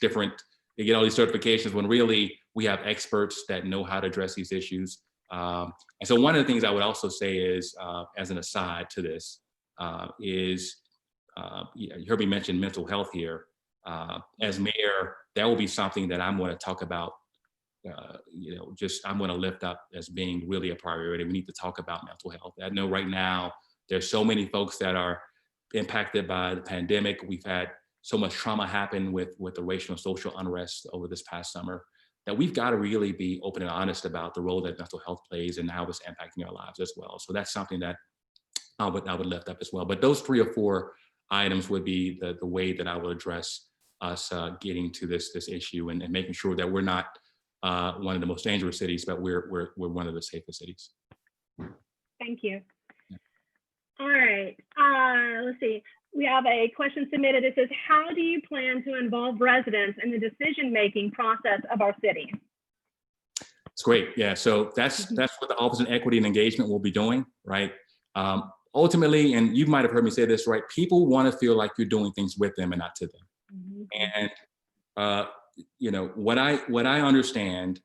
they get all these certifications when really we have experts that know how to address these issues. And so one of the things I would also say is, as an aside to this, is you heard me mention mental health here. As mayor, that will be something that I'm going to talk about. I'm going to lift up as being really a priority. We need to talk about mental health. I know right now there's so many folks that are impacted by the pandemic. We've had so much trauma happen with the racial and social unrest over this past summer, that we've got to really be open and honest about the role that mental health plays and how it's impacting our lives as well. So that's something that I would lift up as well. But those 3 or 4 items would be the way that I would address us getting to this issue and making sure that we're not one of the most dangerous cities, but we're one of the safest cities. Thank you. Yeah. All right, let's see. We have a question submitted. It says, how do you plan to involve residents in the decision-making process of our city? It's great. Yeah, so that's what the Office of Equity and Engagement will be doing, right? Ultimately, and you might have heard me say this, right? People want to feel like you're doing things with them and not to them. And what I understand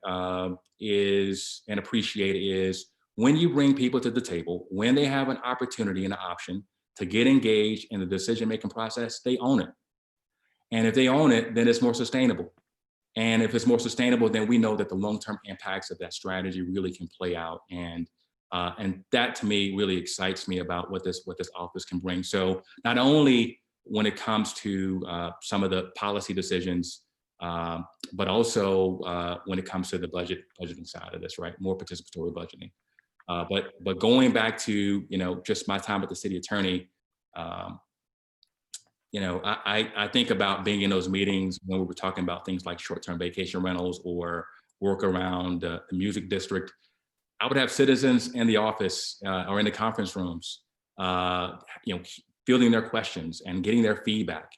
is and appreciate is when you bring people to the table, when they have an opportunity and an option to get engaged in the decision-making process, they own it. And if they own it, then it's more sustainable. And if it's more sustainable, then we know that the long-term impacts of that strategy really can play out. And that to me really excites me about what this office can bring. So not only when it comes to some of the policy decisions, but also when it comes to the budgeting side of this, right? More participatory budgeting. But going back to, just my time at the city attorney, I think about being in those meetings when we were talking about things like short-term vacation rentals or work around the music district. I would have citizens in the office or in the conference rooms, fielding their questions and getting their feedback.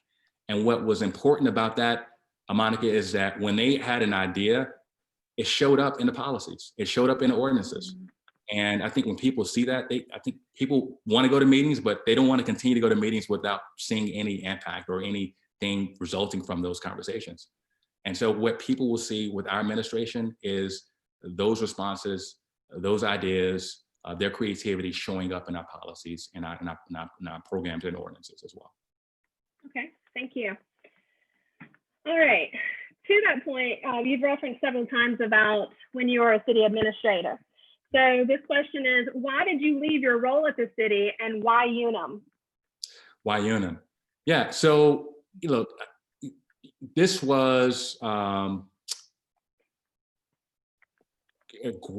And what was important about that, Monica, is that when they had an idea, it showed up in the policies. It showed up in the ordinances. And I think when people see that, I think people want to go to meetings, but they don't want to continue to go to meetings without seeing any impact or anything resulting from those conversations. And so what people will see with our administration is those responses, those ideas, their creativity showing up in our policies and our programs and ordinances as well. Okay, thank you. All right, to that point, you've referenced several times about when you were a city administrator. So this question is, why did you leave your role at the city and why Unum? Why Unum? Yeah, so, this was a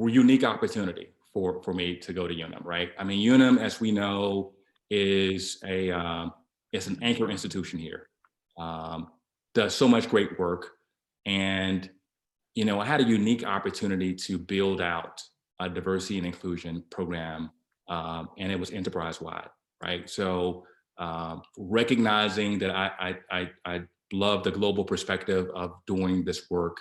unique opportunity for me to go to Unum, right? I mean, Unum, as we know, is it's an anchor institution here. Does so much great work. And, I had a unique opportunity to build out a diversity and inclusion program, and it was enterprise-wide, right? So recognizing that I love the global perspective of doing this work,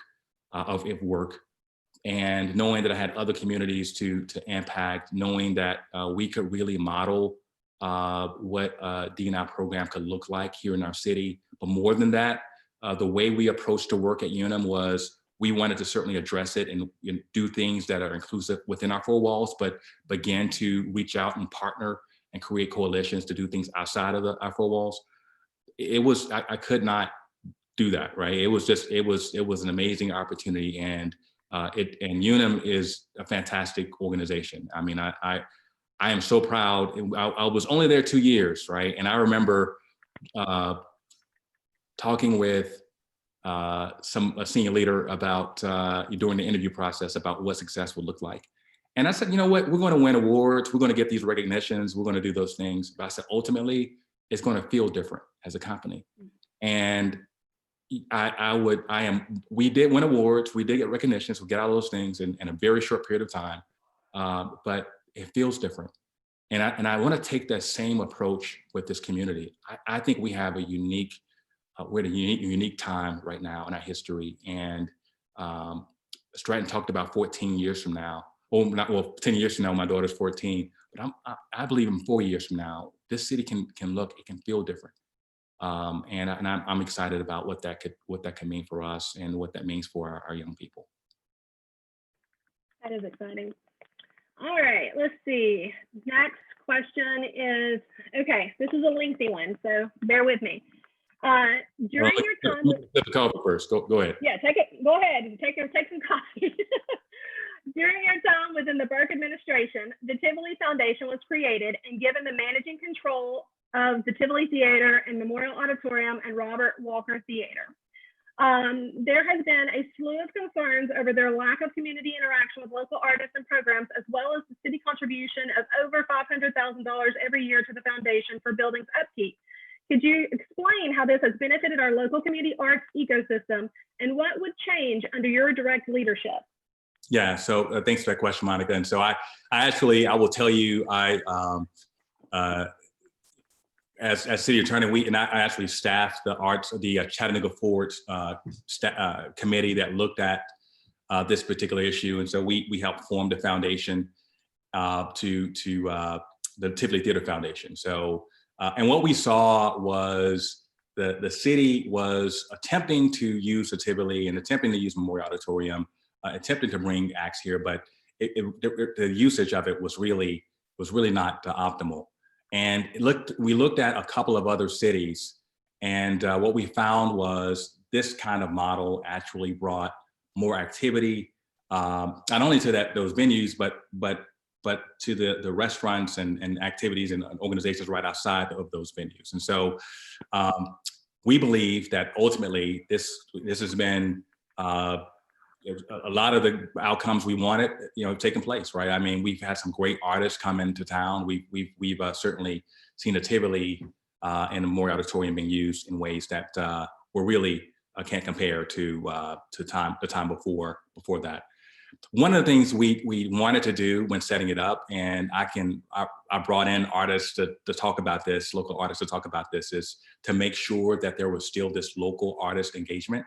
and knowing that I had other communities to impact, knowing that we could really model what a D&I program could look like here in our city. But more than that, the way we approached the work at Unum was we wanted to certainly address it and do things that are inclusive within our four walls, but begin to reach out and partner and create coalitions to do things outside of our four walls. I could not do that, right? It was an amazing opportunity, and Unum is a fantastic organization. I mean, I am so proud. I was only there 2 years, right? And I remember talking with a senior leader about during the interview process about what success would look like. And I said, you know what, we're going to win awards, we're going to get these recognitions, we're going to do those things. But I said, ultimately, it's going to feel different as a company. And we did win awards, we did get recognitions, we get all those things in a very short period of time, but it feels different. And I want to take that same approach with this community. I think we have we're at a unique time right now in our history. And Stratton talked about 14 years from now, 10 years from now, my daughter's 14, but I believe in 4 years from now, this city can feel different. And I'm excited about what that could mean for us and what that means for our young people. That is exciting. All right, let's see. Next question is, okay, this is a lengthy one, so bear with me. During your time, take the coffee first. Go ahead. Yeah, take it. Go ahead. Take some coffee. During your time within the Burke administration, the Tivoli Foundation was created and given the managing control of the Tivoli Theater and Memorial Auditorium and Robert Walker Theater. There has been a slew of concerns over their lack of community interaction with local artists and programs, as well as the city contribution of over $500,000 every year to the foundation for buildings upkeep. Could you explain how this has benefited our local community arts ecosystem and what would change under your direct leadership? Yeah, so thanks for that question, Monica. And so I will tell you, as city attorney, I actually staffed the Chattanooga Forward's committee that looked at this particular issue. And so we helped form the foundation to the Tivoli Theater Foundation. So, and what we saw was the city was attempting to use the Tivoli and attempting to use Memorial Auditorium, attempting to bring acts here, but the usage of it was really not optimal. And we looked at a couple of other cities, And what we found was this kind of model actually brought more activity, not only to those venues, but to the restaurants and activities and organizations right outside of those venues. And so we believe that ultimately this has been a lot of the outcomes we wanted, taking place, right? I mean, we've had some great artists come into town. We've certainly seen the Tivoli and the Mayoral Auditorium being used in ways that were really can't compare to the time before that. One of the things we wanted to do when setting it up, and I brought in artists to talk about this, local artists to talk about this, is to make sure that there was still this local artist engagement,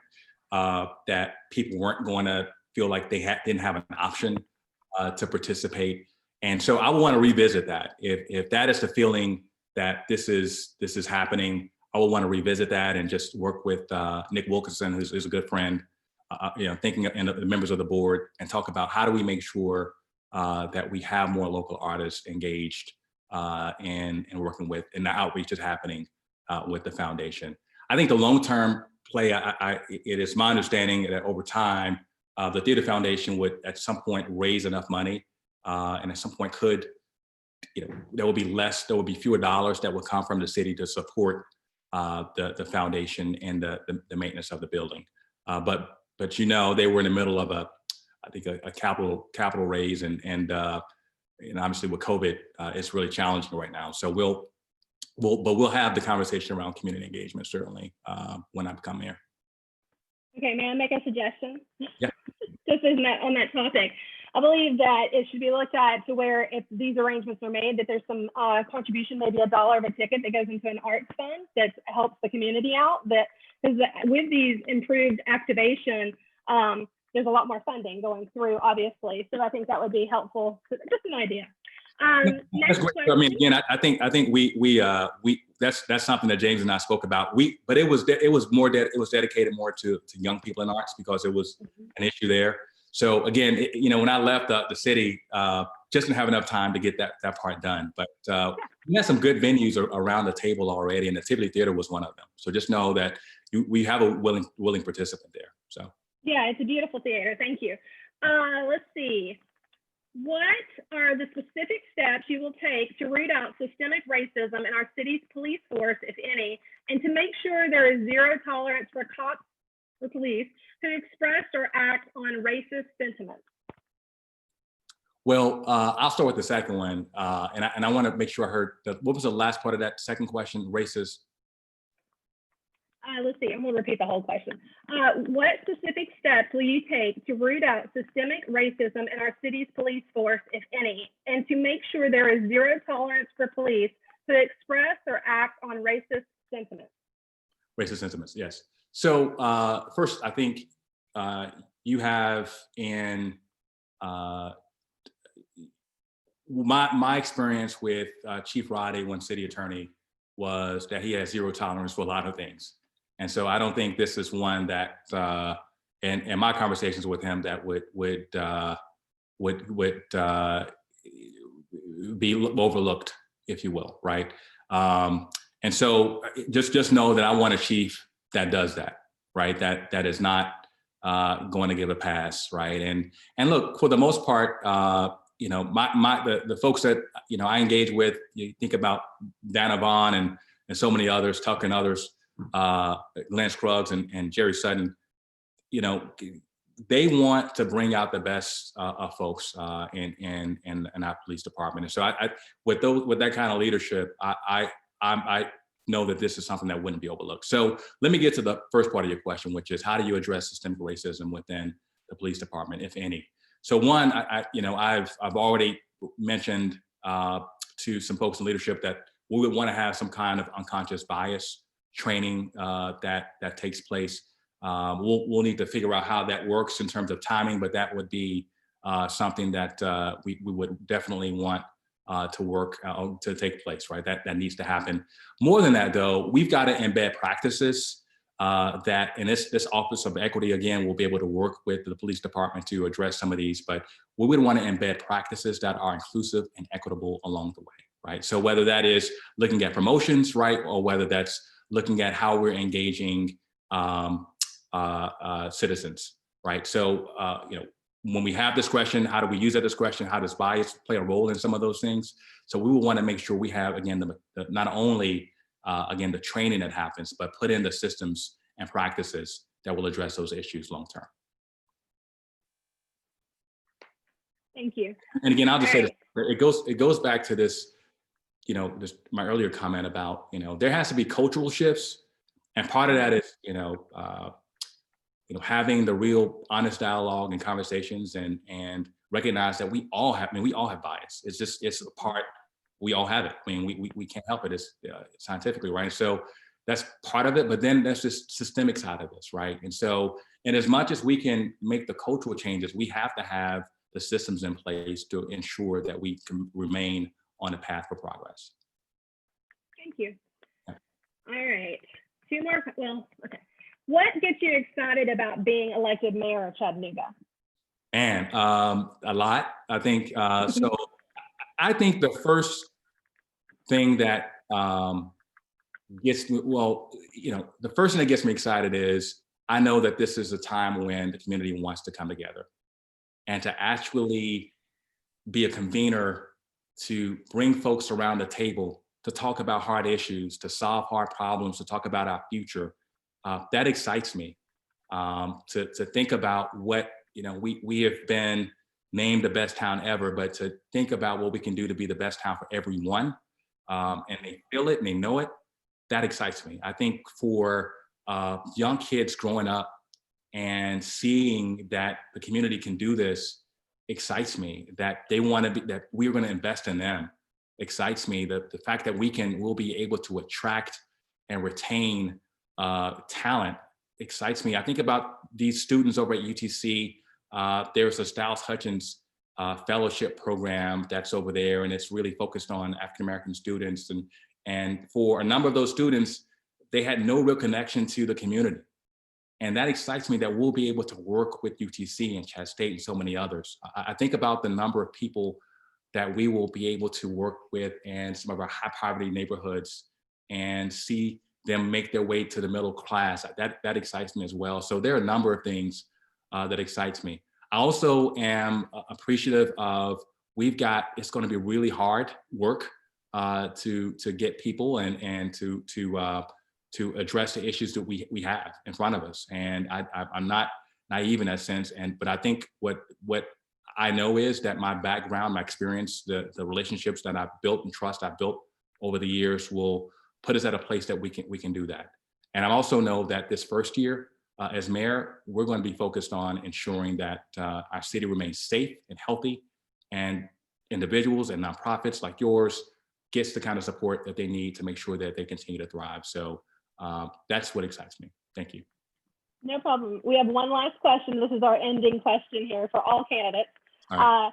that people weren't going to feel like they didn't have an option to participate. And so I want to revisit that. If that is the feeling that this is happening, I will want to revisit that and just work with Nick Wilkinson, who's a good friend, thinking and the members of the board, and talk about how do we make sure that we have more local artists engaged and working with, and the outreach is happening with the foundation. I think the long-term play, it is my understanding that over time, the Theater Foundation would at some point raise enough money, and at some point there will be fewer dollars that will come from the city to support the foundation and the maintenance of the building. But they were in the middle of a capital raise, and obviously with COVID, it's really challenging right now. So we'll have the conversation around community engagement certainly when I come here. Okay, may I make a suggestion? Yeah. Just on that topic, I believe that it should be looked at to where if these arrangements are made, that there's some contribution, maybe $1 of a ticket that goes into an arts fund that helps the community out. Because with these improved activation, there's a lot more funding going through, obviously. So I think that would be helpful. Just an idea. That's great. I mean, again, I think we that's something that James and I spoke about. But it was dedicated more to young people in arts because it was an issue there. So again, when I left the city, just didn't have enough time to get that part done. But we had some good venues around the table already, and the Tivoli Theater was one of them. So just know that we have a willing participant there. So yeah, it's a beautiful theater. Thank you. Let's see. What are the specific steps you will take to root out systemic racism in our city's police force, if any, and to make sure there is zero tolerance for cops or police who express or act on racist sentiments? Well, I'll start with the second one, and I want to make sure I heard what was the last part of that second question? Racist. Let's see, I'm going to repeat the whole question. What specific steps will you take to root out systemic racism in our city's police force, if any, and to make sure there is zero tolerance for police who express or act on racist sentiments? Racist sentiments, yes. So first, I think you have in my experience with Chief Roddy, when city attorney, was that he has zero tolerance for a lot of things. And so I don't think this is one that, in my conversations with him, that would be overlooked, if you will, right? And so just know that I want a chief that does that, right? That is not going to give a pass, right? And look, for the most part, the folks that I engage with, you think about Dana Vaughn and so many others, Tucker and others, Lance Scruggs and Jerry Sutton, they want to bring out the best of folks in our police department. And so with that kind of leadership, I know that this is something that wouldn't be overlooked. So let me get to the first part of your question, which is how do you address systemic racism within the police department, if any? So one, I've already mentioned to some folks in leadership that we would want to have some kind of unconscious bias training that takes place. We'll need to figure out how that works in terms of timing, but that would be something that we would definitely want to work to take place, right? That needs to happen. More than that, though, we've got to embed practices that in this Office of Equity, again, we'll be able to work with the police department to address some of these, but we would want to embed practices that are inclusive and equitable along the way, right? So whether that is looking at promotions, right, or whether that's looking at how we're engaging citizens, right? So, when we have discretion, how do we use that discretion? How does bias play a role in some of those things? So we will want to make sure we have, again, not only, again, the training that happens, but put in the systems and practices that will address those issues long term. Thank you. And again, I'll just say this, it goes back to this, my earlier comment about, there has to be cultural shifts. And part of that is, having the real honest dialogue and conversations and recognize that we all have bias. It's a part, we all have it. I mean, we can't help it. It's scientifically, right? So that's part of it, but then there's this systemic side of this, right? And so, and as much as we can make the cultural changes, we have to have the systems in place to ensure that we can remain on a path for progress. Thank you. All right, two more, well, okay. What gets you excited about being elected mayor of Chattanooga? And a lot, I think. So I think the first thing that gets me, the first thing that gets me excited is I know that this is a time when the community wants to come together and to actually be a convener to bring folks around the table to talk about hard issues, to solve hard problems, to talk about our future. That excites me, to think about what, we have been named the best town ever, but to think about what we can do to be the best town for everyone, and they feel it and they know it, that excites me. I think for young kids growing up and seeing that the community can do this excites me, that they want to be, that we're going to invest in them excites me, that the fact that we'll be able to attract and retain talent excites me. I think about these students over at UTC. There's a Styles Hutchins fellowship program that's over there, and it's really focused on African-American students. And for a number of those students, they had no real connection to the community. And that excites me that we'll be able to work with UTC and Chat State and so many others. I think about the number of people that we will be able to work with in some of our high poverty neighborhoods and see them make their way to the middle class. That excites me as well. So there are a number of things that excites me. I also am appreciative of, it's going to be really hard work to get people and to address the issues that we have in front of us. And I'm not naive in that sense. But I think what I know is that my background, my experience, the relationships that I've built and trust I've built over the years will put us at a place that we can do that. And I also know that this first year as mayor, we're going to be focused on ensuring that our city remains safe and healthy, and individuals and nonprofits like yours gets the kind of support that they need to make sure that they continue to thrive. So that's what excites me. Thank you. No problem. We have one last question. This is our ending question here for all candidates. All right.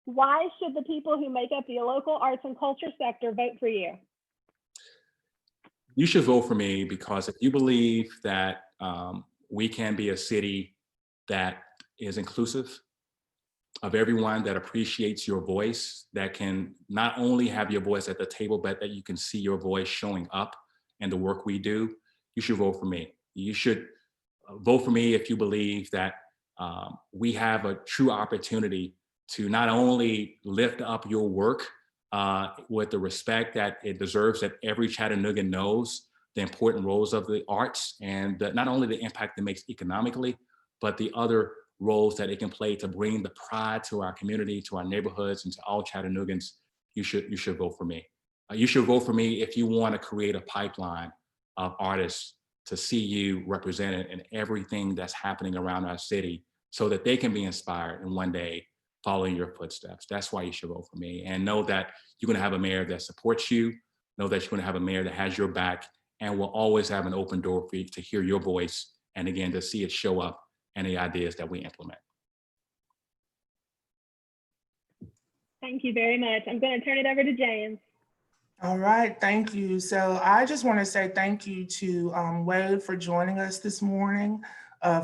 Why should the people who make up the local arts and culture sector vote for you? You should vote for me because if you believe that we can be a city that is inclusive of everyone, that appreciates your voice, that can not only have your voice at the table, but that you can see your voice showing up in the work we do, you should vote for me. You should vote for me if you believe that we have a true opportunity to not only lift up your work with the respect that it deserves, that every Chattanoogan knows the important roles of the arts and not only the impact it makes economically, but the other roles that it can play to bring the pride to our community, to our neighborhoods, and to all Chattanoogans. You should vote for me. You should vote for me if you want to create a pipeline of artists to see you represented in everything that's happening around our city so that they can be inspired and one day follow in your footsteps. That's why you should vote for me. And know that you're going to have a mayor that supports you. Know that you're going to have a mayor that has your back and will always have an open door for you to hear your voice and again, to see it show up in the ideas that we implement. Thank you very much. I'm going to turn it over to James. All right, thank you. So I just want to say thank you to Wade for joining us this morning,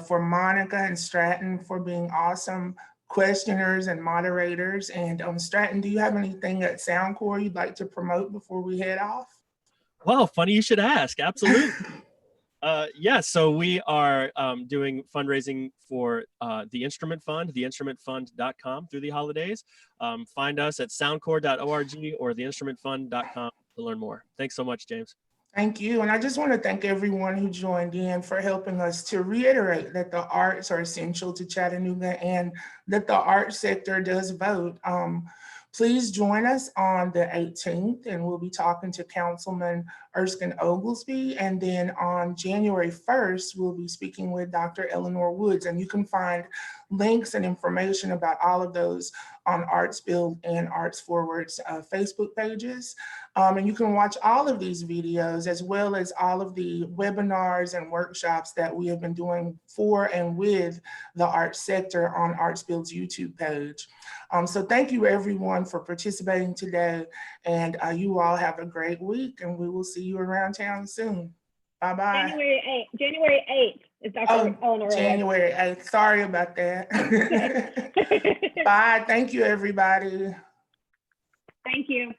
for Monica and Stratton for being awesome questioners and moderators. And Stratton, do you have anything at Soundcore you'd like to promote before we head off? Well, funny you should ask. Absolutely. Yeah, so we are doing fundraising for the Instrument Fund, theinstrumentfund.com through the holidays. Find us at soundcore.org or theinstrumentfund.com to learn more. Thanks so much, James. Thank you. And I just want to thank everyone who joined in for helping us to reiterate that the arts are essential to Chattanooga and that the art sector does vote. Please join us on the 18th, and we'll be talking to Councilman Erskine Oglesby. And then on January 1st, we'll be speaking with Dr. Eleanor Woods. And you can find links and information about all of those on Arts Build and Arts Forward's Facebook pages. And you can watch all of these videos as well as all of the webinars and workshops that we have been doing for and with the arts sector on Arts Build's YouTube page. So thank you everyone for participating today, and you all have a great week, and we will see you around town soon. Bye-bye. January 8th is Dr. Eleanor. January 8th. Sorry about that. Bye. Thank you, everybody. Thank you.